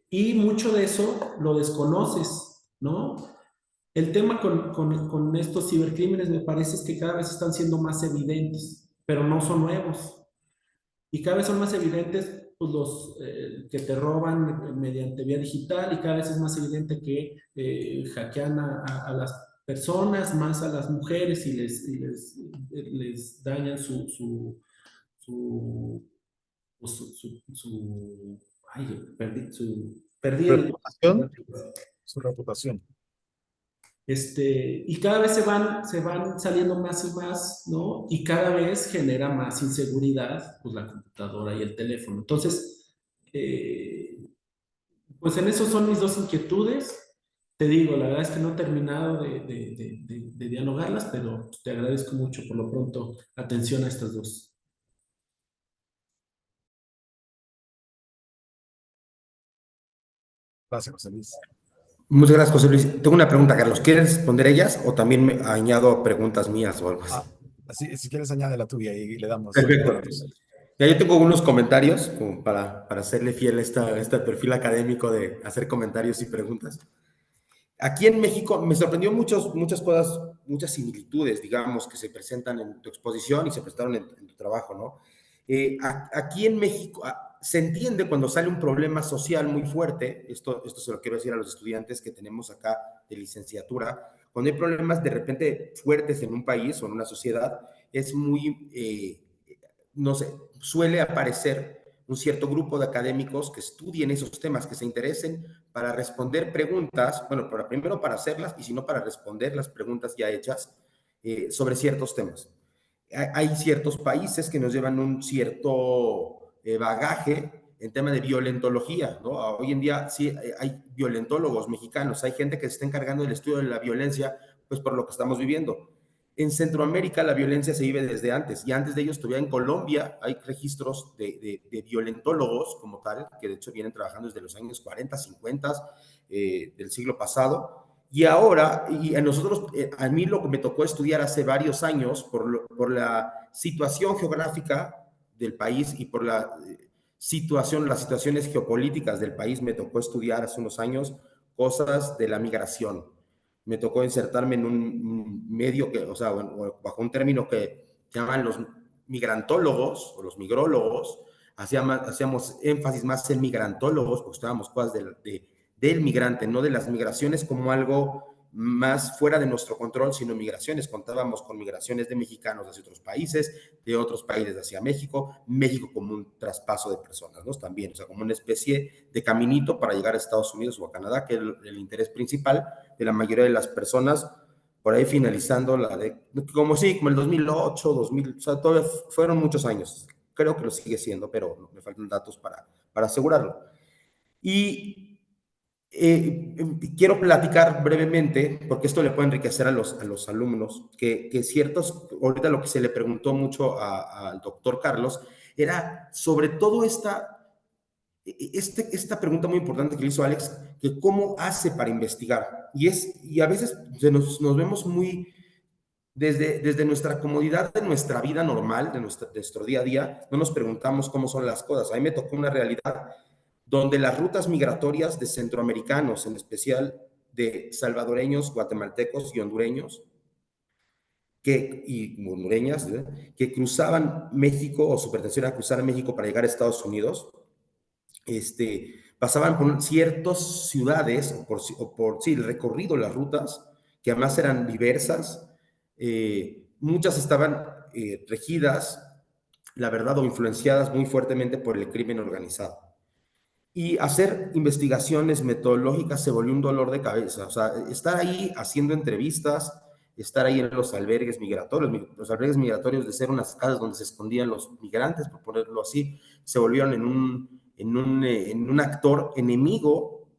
y mucho de eso lo desconoces, ¿no? El tema con estos cibercrímenes me parece es que cada vez están siendo más evidentes, pero no son nuevos. Y cada vez son más evidentes pues, los que te roban mediante vía digital y cada vez es más evidente que hackean a las personas, más a las mujeres y les dañan su, pues, ay, perdí el... Reputación. Su reputación. Y cada vez se van saliendo más y más, ¿no? Y cada vez genera más inseguridad, pues la computadora y el teléfono. Entonces, pues en eso son mis dos inquietudes. Te digo, la verdad es que no he terminado de dialogarlas, pero te agradezco mucho por lo pronto atención a estas dos. Gracias, José Luis. Muchas gracias, José Luis. Tengo una pregunta, Carlos. ¿Quieres responder ellas o también me añado preguntas mías o algo así? Si quieres, añade la tuya y le damos Perfecto. datos. Ya yo tengo unos comentarios como para hacerle fiel a este perfil académico de hacer comentarios y preguntas. Aquí en México me sorprendió muchas cosas, muchas similitudes, digamos, que se presentan en tu exposición y se presentaron en tu trabajo, ¿no? Aquí en México se entiende cuando sale un problema social muy fuerte, esto se lo quiero decir a los estudiantes que tenemos acá de licenciatura, cuando hay problemas de repente fuertes en un país o en una sociedad, es muy, no sé, suele aparecer un cierto grupo de académicos que estudien esos temas, que se interesen para responder preguntas, bueno, primero para hacerlas y si no para responder las preguntas ya hechas sobre ciertos temas. Hay ciertos países que nos llevan un cierto bagaje en tema de violentología, ¿no? Hoy en día sí hay violentólogos mexicanos, hay gente que se está encargando del estudio de la violencia, pues por lo que estamos viviendo. En Centroamérica la violencia se vive desde antes y antes de ellos todavía en Colombia hay registros de violentólogos como tal, que de hecho vienen trabajando desde los años 40, 50 del siglo pasado. Y ahora, y a nosotros, a mí lo que me tocó estudiar hace varios años por la situación geográfica del país y por las situaciones geopolíticas del país, me tocó estudiar hace unos años cosas de la migración. Me tocó insertarme en un medio que, o sea, bajo un término que llaman los migrantólogos o los migrólogos, hacíamos énfasis más en migrantólogos, porque estábamos cosas del migrante, no de las migraciones como algo más fuera de nuestro control, sino migraciones. Contábamos con migraciones de mexicanos hacia otros países, de otros países hacia México, México como un traspaso de personas, ¿no? También, o sea, como una especie de caminito para llegar a Estados Unidos o a Canadá, que es el interés principal de la mayoría de las personas, por ahí finalizando como el 2008, 2000, o sea, todavía fueron muchos años. Creo que lo sigue siendo, pero me faltan datos para asegurarlo. Y quiero platicar brevemente, porque esto le puede enriquecer a los alumnos, que ahorita lo que se le preguntó mucho al doctor Carlos, era sobre todo esta pregunta muy importante que le hizo Alex, que cómo hace para investigar. Y a veces nos vemos muy, desde nuestra comodidad de nuestra vida normal, de nuestro día a día, no nos preguntamos cómo son las cosas. A mí me tocó una realidad donde las rutas migratorias de centroamericanos, en especial de salvadoreños, guatemaltecos y hondureños, y hondureñas, que cruzaban México o su pretensión era cruzar México para llegar a Estados Unidos, pasaban por ciertas ciudades sí, el recorrido, las rutas, que además eran diversas, muchas estaban regidas, la verdad, o influenciadas muy fuertemente por el crimen organizado. Y hacer investigaciones metodológicas se volvió un dolor de cabeza. O sea, estar ahí haciendo entrevistas, estar ahí en los albergues migratorios de ser unas casas donde se escondían los migrantes, por ponerlo así, se volvieron en un actor enemigo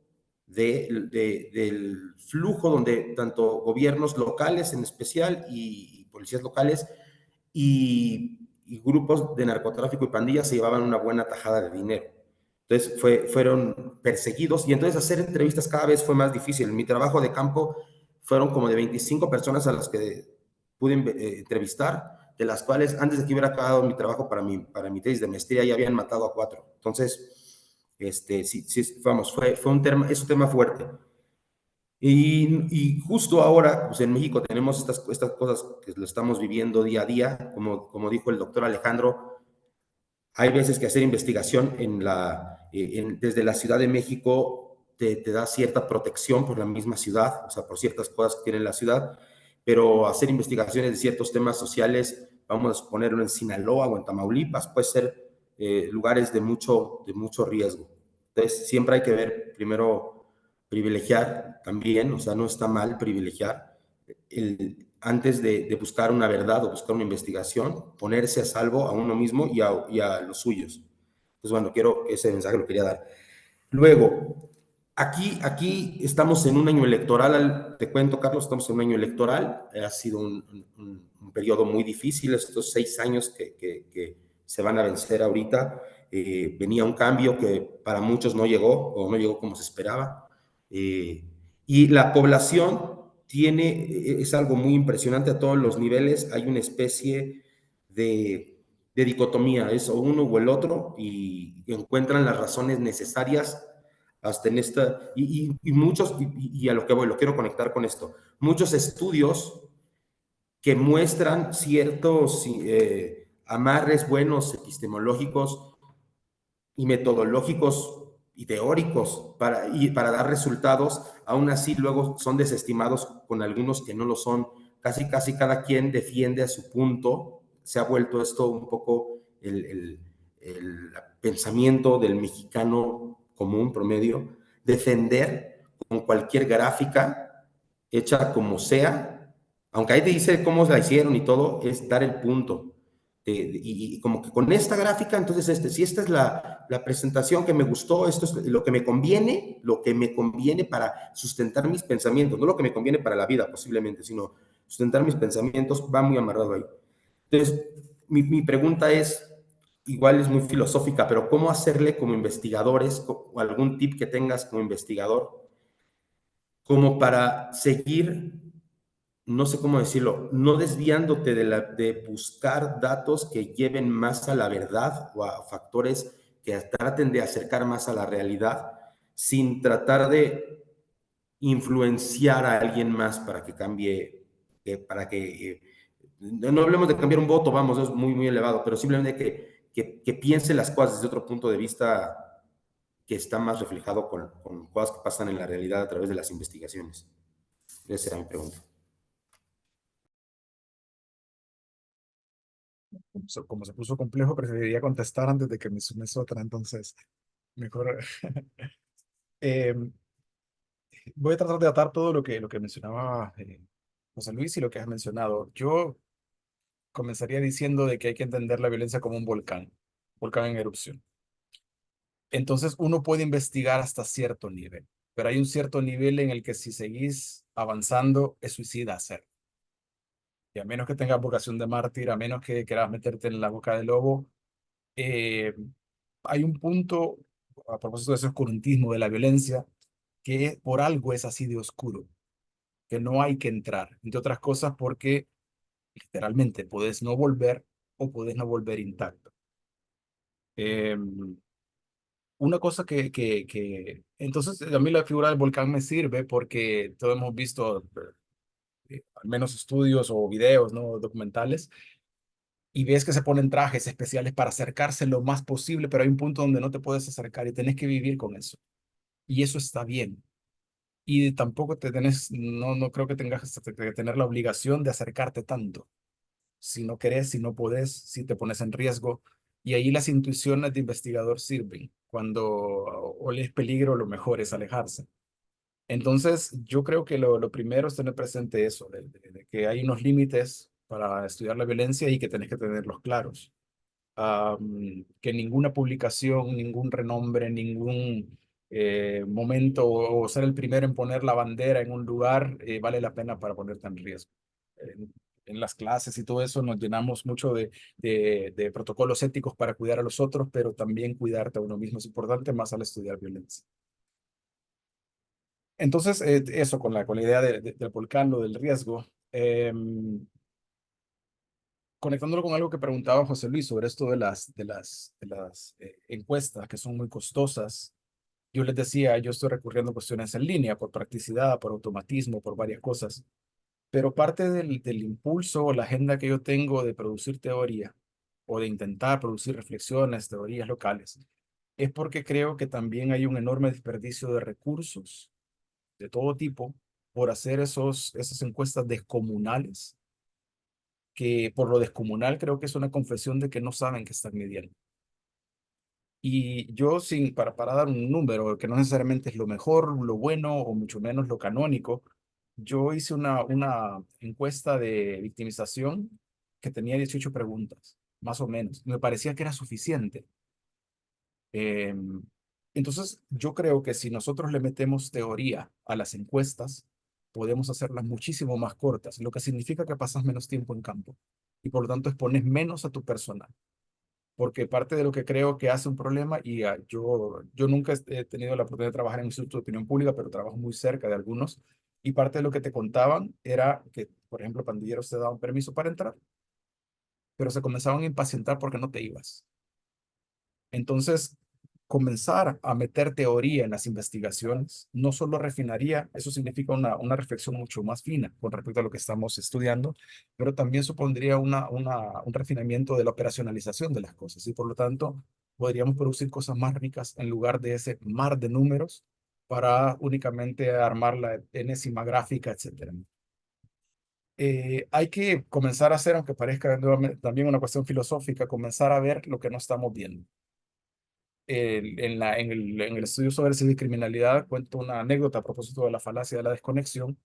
del flujo donde tanto gobiernos locales en especial y policías locales y grupos de narcotráfico y pandillas se llevaban una buena tajada de dinero. Entonces fueron perseguidos y entonces hacer entrevistas cada vez fue más difícil. En mi trabajo de campo fueron como de 25 personas a las que pude entrevistar, de las cuales antes de que hubiera acabado mi trabajo para mi tesis de maestría ya habían matado a 4. Entonces, sí, vamos, fue es un tema fuerte. Y justo ahora, pues en México tenemos estas cosas que lo estamos viviendo día a día, como dijo el doctor Alejandro. Hay veces que hacer investigación desde la Ciudad de México te da cierta protección por la misma ciudad, o sea, por ciertas cosas que tiene la ciudad, pero hacer investigaciones de ciertos temas sociales, vamos a ponerlo en Sinaloa o en Tamaulipas, puede ser lugares de mucho riesgo. Entonces, siempre hay que ver, primero, privilegiar también, o sea, no está mal privilegiar antes de buscar una verdad o buscar una investigación, ponerse a salvo a uno mismo y a los suyos. Entonces, bueno, ese mensaje lo quería dar. Luego, aquí estamos en un año electoral, te cuento, Carlos, estamos en un año electoral, ha sido un periodo muy difícil, estos 6 años que se van a vencer ahorita. Venía un cambio que para muchos no llegó o no llegó como se esperaba. Y la población es algo muy impresionante a todos los niveles. Hay una especie de dicotomía, es o uno o el otro, y encuentran las razones necesarias hasta en esta, y muchos, y a lo que voy, lo quiero conectar con esto, muchos estudios que muestran ciertos amarres buenos epistemológicos y metodológicos y teóricos para dar resultados, aún así luego son desestimados con algunos que no lo son. Casi cada quien defiende a su punto. Se ha vuelto esto un poco el pensamiento del mexicano común, promedio, defender con cualquier gráfica, hecha como sea, aunque ahí te dice cómo la hicieron y todo, es dar el punto. Y como que con esta gráfica, entonces si esta es la presentación que me gustó, esto es lo que me conviene para sustentar mis pensamientos, no lo que me conviene para la vida posiblemente, sino sustentar mis pensamientos, va muy amarrado ahí. Entonces, mi pregunta igual es muy filosófica, pero ¿cómo hacerle como investigadores, o algún tip que tengas como investigador, como para seguir, no sé cómo decirlo, no desviándote de buscar datos que lleven más a la verdad o a factores que traten de acercar más a la realidad, sin tratar de influenciar a alguien más para que cambie, para que no hablemos de cambiar un voto, vamos, es muy, muy elevado, pero simplemente que piense las cosas desde otro punto de vista que está más reflejado con cosas que pasan en la realidad a través de las investigaciones. Esa era mi pregunta. Como se puso complejo, preferiría contestar antes de que me sumes otra, entonces mejor. Eh, Voy a tratar de atar todo lo que mencionaba José Luis y lo que has mencionado. Yo comenzaría diciendo de que hay que entender la violencia como un volcán en erupción. Entonces uno puede investigar hasta cierto nivel, pero hay un cierto nivel en el que si seguís avanzando es suicida hacer. Y a menos que tengas vocación de mártir, a menos que quieras meterte en la boca del lobo, eh, hay un punto, a propósito de ese oscurantismo de la violencia, que por algo es así de oscuro, que no hay que entrar, entre otras cosas porque literalmente puedes no volver o puedes no volver intacto. Eh, una cosa entonces a mí la figura del volcán me sirve porque todos hemos visto al menos estudios o videos, ¿no? Documentales, y ves que se ponen trajes especiales para acercarse lo más posible, pero hay un punto donde no te puedes acercar y tenés que vivir con eso. Y eso está bien. Y tampoco no creo que tengas que tener la obligación de acercarte tanto. Si no querés, si no podés, si te pones en riesgo. Y ahí las intuiciones de investigador sirven. Cuando oles peligro, lo mejor es alejarse. Entonces, yo creo que lo primero es tener presente eso, de que hay unos límites para estudiar la violencia y que tenés que tenerlos claros. Que ninguna publicación, ningún renombre, ningún momento o ser el primero en poner la bandera en un lugar vale la pena para ponerte en riesgo. En las clases y todo eso nos llenamos mucho de protocolos éticos para cuidar a los otros, pero también cuidarte a uno mismo es importante más al estudiar violencia. Entonces, eso con la idea del volcán, lo del riesgo. Conectándolo con algo que preguntaba José Luis sobre esto de las encuestas que son muy costosas, yo les decía, yo estoy recurriendo a cuestiones en línea por practicidad, por automatismo, por varias cosas, pero parte del impulso o la agenda que yo tengo de producir teoría o de intentar producir reflexiones, teorías locales, es porque creo que también hay un enorme desperdicio de recursos de todo tipo por hacer esas encuestas descomunales que por lo descomunal creo que es una confesión de que no saben que están midiendo. Y yo, para dar un número, que no necesariamente es lo mejor, lo bueno o mucho menos lo canónico, yo hice una encuesta de victimización que tenía 18 preguntas, más o menos. Me parecía que era suficiente. Eh, entonces, yo creo que si nosotros le metemos teoría a las encuestas, podemos hacerlas muchísimo más cortas, lo que significa que pasas menos tiempo en campo y por lo tanto expones menos a tu personal. Porque parte de lo que creo que hace un problema, y yo nunca he tenido la oportunidad de trabajar en un instituto de opinión pública, pero trabajo muy cerca de algunos, y parte de lo que te contaban era que, por ejemplo, pandilleros te daban permiso para entrar, pero se comenzaban a impacientar porque no te ibas. Entonces, comenzar a meter teoría en las investigaciones no solo refinaría, eso significa una reflexión mucho más fina con respecto a lo que estamos estudiando, pero también supondría un refinamiento de la operacionalización de las cosas y por lo tanto podríamos producir cosas más ricas en lugar de ese mar de números para únicamente armar la enésima gráfica, etcétera. Hay que comenzar a hacer, aunque parezca nuevamente también una cuestión filosófica, comenzar a ver lo que no estamos viendo en el estudio sobre cibercriminalidad cuento una anécdota a propósito de la falacia de la desconexión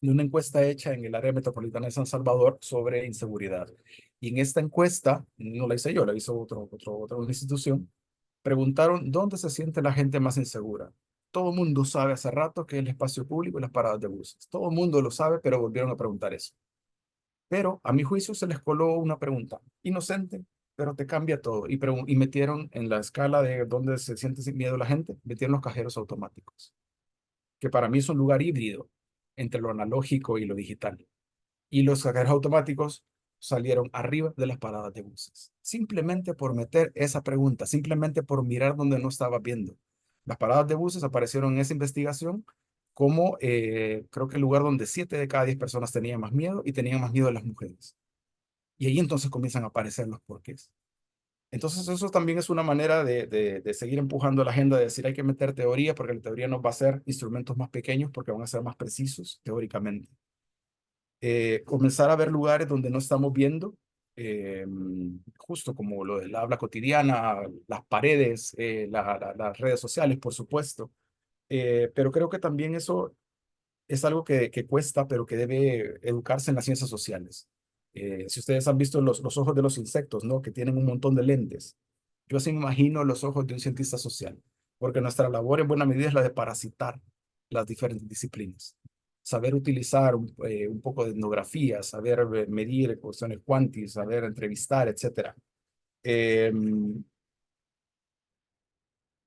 de una encuesta hecha en el área metropolitana de San Salvador sobre inseguridad. Y en esta encuesta, no la hice yo, la hizo otra institución, preguntaron dónde se siente la gente más insegura. Todo el mundo sabe hace rato que es el espacio público y las paradas de buses. Todo el mundo lo sabe, pero volvieron a preguntar eso. Pero a mi juicio se les coló una pregunta inocente, pero te cambia todo. Y metieron en la escala de dónde se siente sin miedo la gente, metieron los cajeros automáticos, que para mí es un lugar híbrido entre lo analógico y lo digital. Y los cajeros automáticos salieron arriba de las paradas de buses, simplemente por meter esa pregunta, simplemente por mirar donde no estaba viendo. Las paradas de buses aparecieron en esa investigación como creo que el lugar donde 7 de cada 10 personas tenían más miedo y tenían más miedo de las mujeres. Y ahí entonces comienzan a aparecer los porqués. Entonces eso también es una manera de seguir empujando la agenda, de decir hay que meter teoría porque la teoría nos va a hacer instrumentos más pequeños porque van a ser más precisos teóricamente. Comenzar a ver lugares donde no estamos viendo, eh, justo como lo del habla cotidiana, las paredes, las redes sociales, por supuesto. Pero creo que también eso es algo que cuesta, pero que debe educarse en las ciencias sociales. Si ustedes han visto los ojos de los insectos, ¿no? Que tienen un montón de lentes. Yo así me imagino los ojos de un cientista social, porque nuestra labor en buena medida es la de parasitar las diferentes disciplinas. Saber utilizar un poco de etnografía, saber medir cuestiones cuantis, saber entrevistar, etcétera. Eh,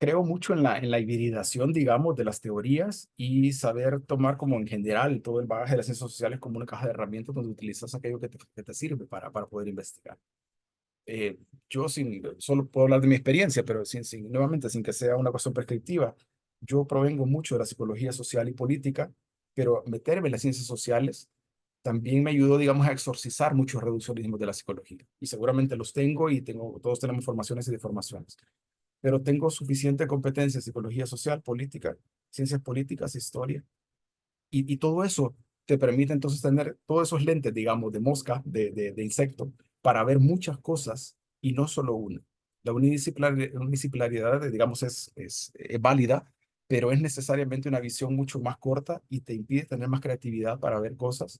Creo mucho en la hibridación, digamos, de las teorías y saber tomar como en general todo el bagaje de las ciencias sociales como una caja de herramientas donde utilizas aquello que te sirve para poder investigar. Yo solo puedo hablar de mi experiencia, pero nuevamente, sin que sea una cuestión prescriptiva, yo provengo mucho de la psicología social y política, pero meterme en las ciencias sociales también me ayudó, digamos, a exorcizar muchos reduccionismos de la psicología. Y seguramente los tengo y todos tenemos formaciones y deformaciones, pero tengo suficiente competencia en psicología social, política, ciencias políticas, historia, y todo eso te permite entonces tener todos esos lentes, digamos, de mosca, de insecto, para ver muchas cosas y no solo una. La unidisciplinariedad, digamos, es válida, pero es necesariamente una visión mucho más corta y te impide tener más creatividad para ver cosas.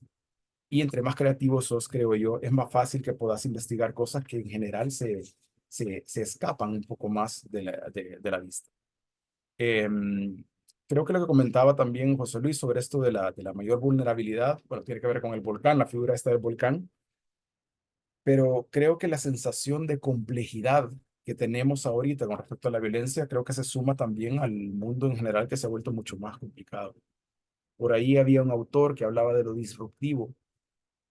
Y entre más creativos sos, creo yo, es más fácil que puedas investigar cosas que en general se escapan un poco más de la vista. Em, Creo que lo que comentaba también José Luis sobre esto de la mayor vulnerabilidad, bueno, tiene que ver con el volcán, la figura esta del volcán, pero creo que la sensación de complejidad que tenemos ahorita con respecto a la violencia, creo que se suma también al mundo en general que se ha vuelto mucho más complicado. Por ahí había un autor que hablaba de lo disruptivo,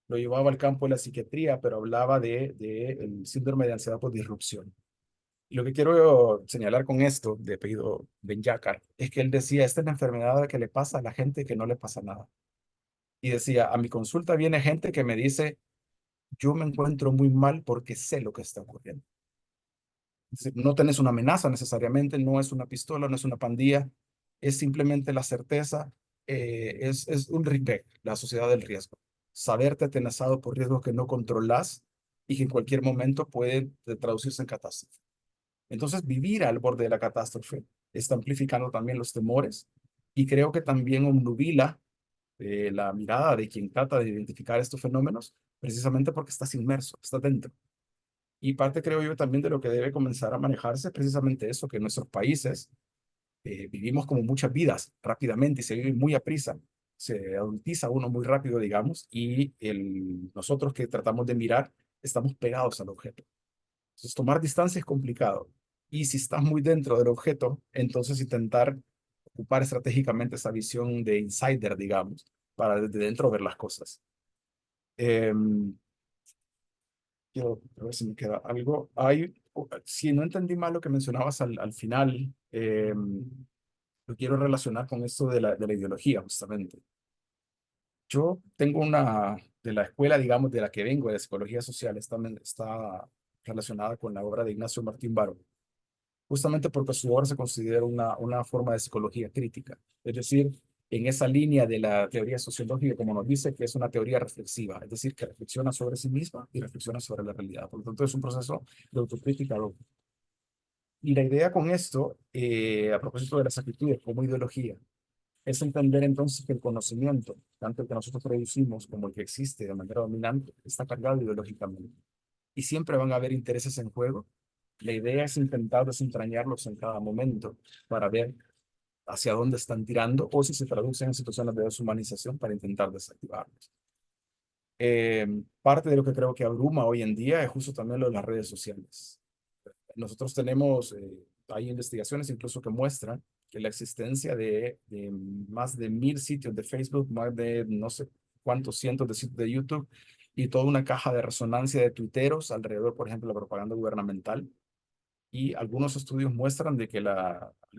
lo llevaba al campo de la psiquiatría, pero hablaba de el síndrome de ansiedad por disrupción. Y lo que quiero señalar con esto, de apellido Ben-Yakar, es que él decía, esta es la enfermedad que le pasa a la gente que no le pasa nada. Y decía, a mi consulta viene gente que me dice, yo me encuentro muy mal porque sé lo que está ocurriendo. Es decir, no tenés una amenaza necesariamente, no es una pistola, no es una pandilla, es simplemente la certeza, es un RIPEC, la sociedad del riesgo. Saberte atenazado por riesgos que no controlas y que en cualquier momento puede traducirse en catástrofe. Entonces, vivir al borde de la catástrofe está amplificando también los temores y creo que también obnubila la mirada de quien trata de identificar estos fenómenos, precisamente porque estás inmerso, estás dentro. Y parte, creo yo, también de lo que debe comenzar a manejarse es precisamente eso, que en nuestros países vivimos como muchas vidas rápidamente y se vive muy a prisa. Se adultiza uno muy rápido, digamos, y nosotros que tratamos de mirar estamos pegados al objeto. Entonces, tomar distancia es complicado. Y si estás muy dentro del objeto, entonces intentar ocupar estratégicamente esa visión de insider, digamos, para desde dentro ver las cosas. Quiero ver si me queda algo. Si no entendí mal lo que mencionabas al final, lo quiero relacionar con esto de la ideología, justamente. Yo tengo de la escuela, digamos, de la que vengo, de psicología social, está relacionada con la obra de Ignacio Martín Baró, justamente porque su obra se considera una forma de psicología crítica. Es decir, en esa línea de la teoría sociológica, como nos dice, que es una teoría reflexiva, es decir, que reflexiona sobre sí misma y reflexiona sobre la realidad. Por lo tanto, es un proceso de autocrítica. Y la idea con esto, a propósito de las actitudes como ideología, es entender entonces que el conocimiento, tanto el que nosotros producimos como el que existe de manera dominante, está cargado ideológicamente. Y siempre van a haber intereses en juego. La idea es intentar desentrañarlos en cada momento para ver hacia dónde están tirando o si se traducen en situaciones de deshumanización para intentar desactivarlos. Parte de lo que creo que abruma hoy en día es justo también lo de las redes sociales. Nosotros tenemos, hay investigaciones incluso que muestran que la existencia de más de 1000 sitios de Facebook, más de no sé cuántos cientos de sitios de YouTube y toda una caja de resonancia de tuiteros alrededor, por ejemplo, la propaganda gubernamental, y algunos estudios muestran de que el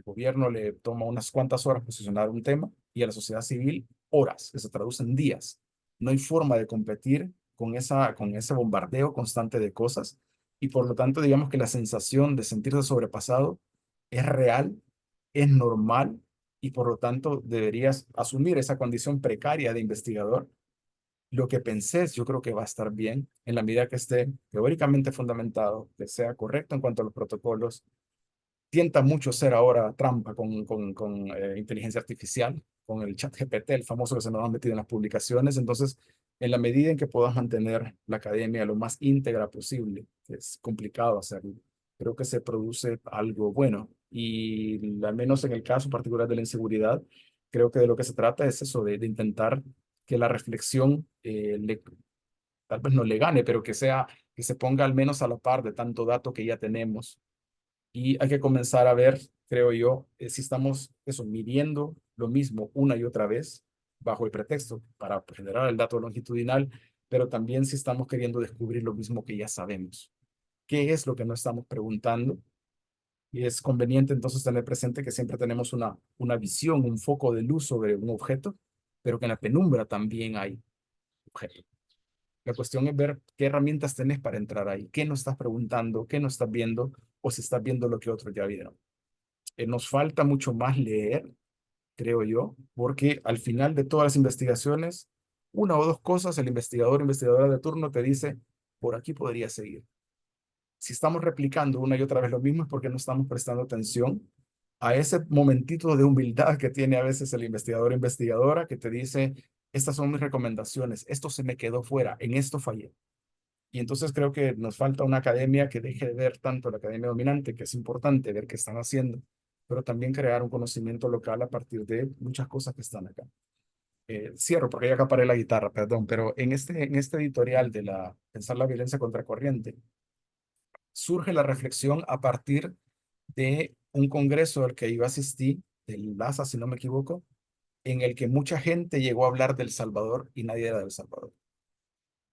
gobierno le toma unas cuantas horas posicionar un tema y a la sociedad civil horas, que se traducen en días. No hay forma de competir con ese bombardeo constante de cosas y por lo tanto digamos que la sensación de sentirse sobrepasado es real, es normal y por lo tanto deberías asumir esa condición precaria de investigador. Lo que pensés, yo creo que va a estar bien en la medida que esté teóricamente fundamentado, que sea correcto en cuanto a los protocolos. Tienta mucho ser ahora trampa con inteligencia artificial, con el chat GPT, el famoso que se nos ha metido en las publicaciones. Entonces, en la medida en que puedas mantener la academia lo más íntegra posible, que es complicado hacerlo, creo que se produce algo bueno. Y al menos en el caso particular de la inseguridad, creo que de lo que se trata es eso, de intentar que la reflexión tal vez no le gane, pero que se ponga al menos a la par de tanto dato que ya tenemos y hay que comenzar a ver, creo yo, si estamos eso, midiendo lo mismo una y otra vez bajo el pretexto para generar el dato longitudinal, pero también si estamos queriendo descubrir lo mismo que ya sabemos. ¿Qué es lo que no estamos preguntando? Y es conveniente entonces tener presente que siempre tenemos una visión, un foco de luz sobre un objeto, pero que en la penumbra también hay objetos. La cuestión es ver qué herramientas tenés para entrar ahí, qué no estás preguntando, qué no estás viendo, o si estás viendo lo que otros ya vieron. Nos falta mucho más leer, creo yo, porque al final de todas las investigaciones, una o dos cosas, el investigador o investigadora de turno te dice, por aquí podría seguir. Si estamos replicando una y otra vez lo mismo es porque no estamos prestando atención a ese momentito de humildad que tiene a veces el investigador o investigadora que te dice, estas son mis recomendaciones, esto se me quedó fuera, en esto fallé. Y entonces creo que nos falta una academia que deje de ver tanto la academia dominante, que es importante ver qué están haciendo, pero también crear un conocimiento local a partir de muchas cosas que están acá. Cierro porque ya acaparé la guitarra, perdón, pero en este editorial de pensar la violencia contracorriente, surge la reflexión a partir de un congreso al que yo asistí, del LASA, si no me equivoco, en el que mucha gente llegó a hablar del Salvador y nadie era del Salvador.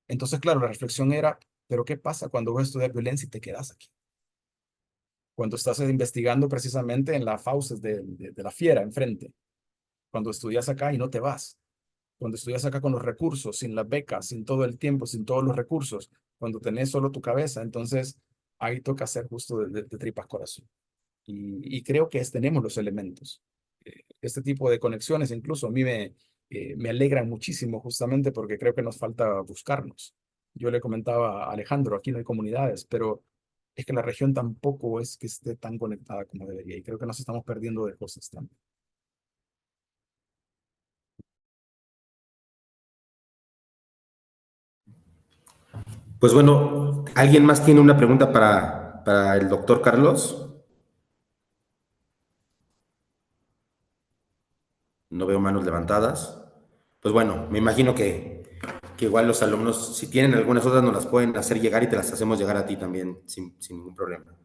Entonces, claro, la reflexión era, pero ¿qué pasa cuando vas a estudiar violencia y te quedas aquí? Cuando estás investigando precisamente en la fauces de la fiera enfrente, cuando estudias acá y no te vas, cuando estudias acá con los recursos, sin las becas, sin todo el tiempo, sin todos los recursos, cuando tenés solo tu cabeza, entonces ahí toca hacer justo de tripas corazón. Y creo que tenemos los elementos. Este tipo de conexiones incluso a mí me alegran muchísimo justamente porque creo que nos falta buscarnos. Yo le comentaba a Alejandro, aquí no hay comunidades, pero es que la región tampoco es que esté tan conectada como debería y creo que nos estamos perdiendo de cosas también. Pues bueno, ¿alguien más tiene una pregunta para el doctor Carlos? No veo manos levantadas. Pues bueno, me imagino que igual los alumnos, si tienen algunas otras, nos las pueden hacer llegar y te las hacemos llegar a ti también sin ningún problema.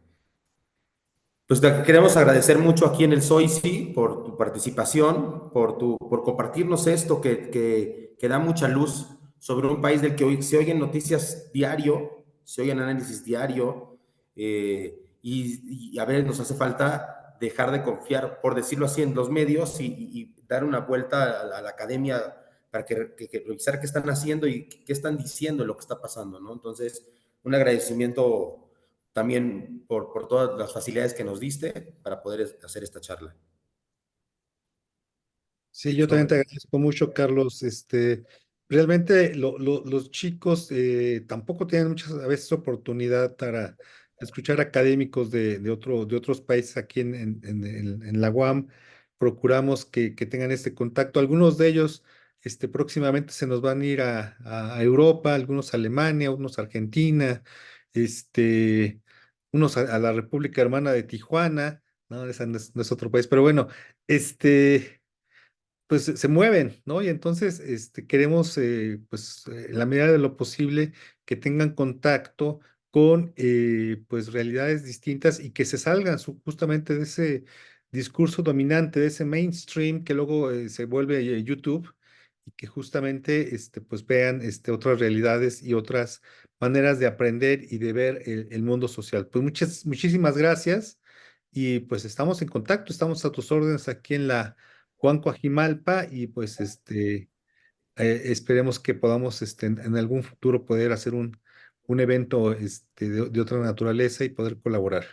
Pues te queremos agradecer mucho aquí en el SOICI por tu participación, por compartirnos esto que da mucha luz sobre un país del que hoy se oyen noticias diario, se oyen análisis diario, y a veces nos hace falta dejar de confiar, por decirlo así, en los medios y dar una vuelta a la academia para que revisar qué están haciendo y qué están diciendo, lo que está pasando, ¿no? Entonces, un agradecimiento también por todas las facilidades que nos diste para poder hacer esta charla. Sí, yo también te agradezco mucho, Carlos. Realmente los chicos tampoco tienen muchas a veces oportunidad para escuchar académicos de otros países aquí en la UAM. Procuramos que tengan este contacto. Algunos de ellos próximamente se nos van a ir a Europa, algunos a Alemania, unos a Argentina, unos a la República Hermana de Tijuana. No, esa no es otro país, pero bueno, pues se mueven, ¿no? Y entonces queremos, pues, en la medida de lo posible, que tengan contacto con, pues, realidades distintas y que se salgan justamente de ese discurso dominante, de ese mainstream que luego se vuelve YouTube y que justamente pues vean otras realidades y otras maneras de aprender y de ver el mundo social. Pues muchísimas gracias y pues estamos en contacto, estamos a tus órdenes aquí en la Juan Coajimalpa y pues esperemos que podamos en algún futuro poder hacer un evento de otra naturaleza y poder colaborar.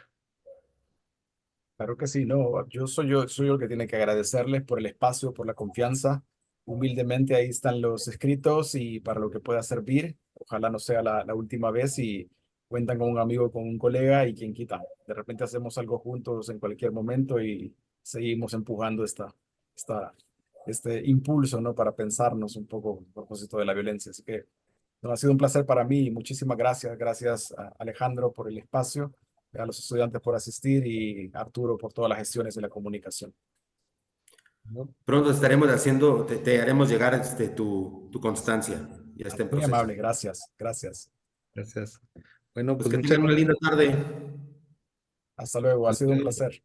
Claro que sí, no, yo soy yo el que tiene que agradecerles por el espacio, por la confianza. Humildemente ahí están los escritos y para lo que pueda servir. Ojalá no sea la última vez y cuentan con un amigo, con un colega y quien quita. De repente hacemos algo juntos en cualquier momento y seguimos empujando este impulso, ¿no? Para pensarnos un poco a propósito de la violencia. Así que no, ha sido un placer para mí. Muchísimas gracias. Gracias a Alejandro por el espacio, a los estudiantes por asistir y a Arturo por todas las gestiones de la comunicación. ¿No? Pronto estaremos haciendo, te haremos llegar tu constancia. Ya está en Muy proceso. amable, gracias, gracias. Gracias. Bueno, Pues pues que muchas tengan una linda tarde. Hasta luego, ha sido un placer.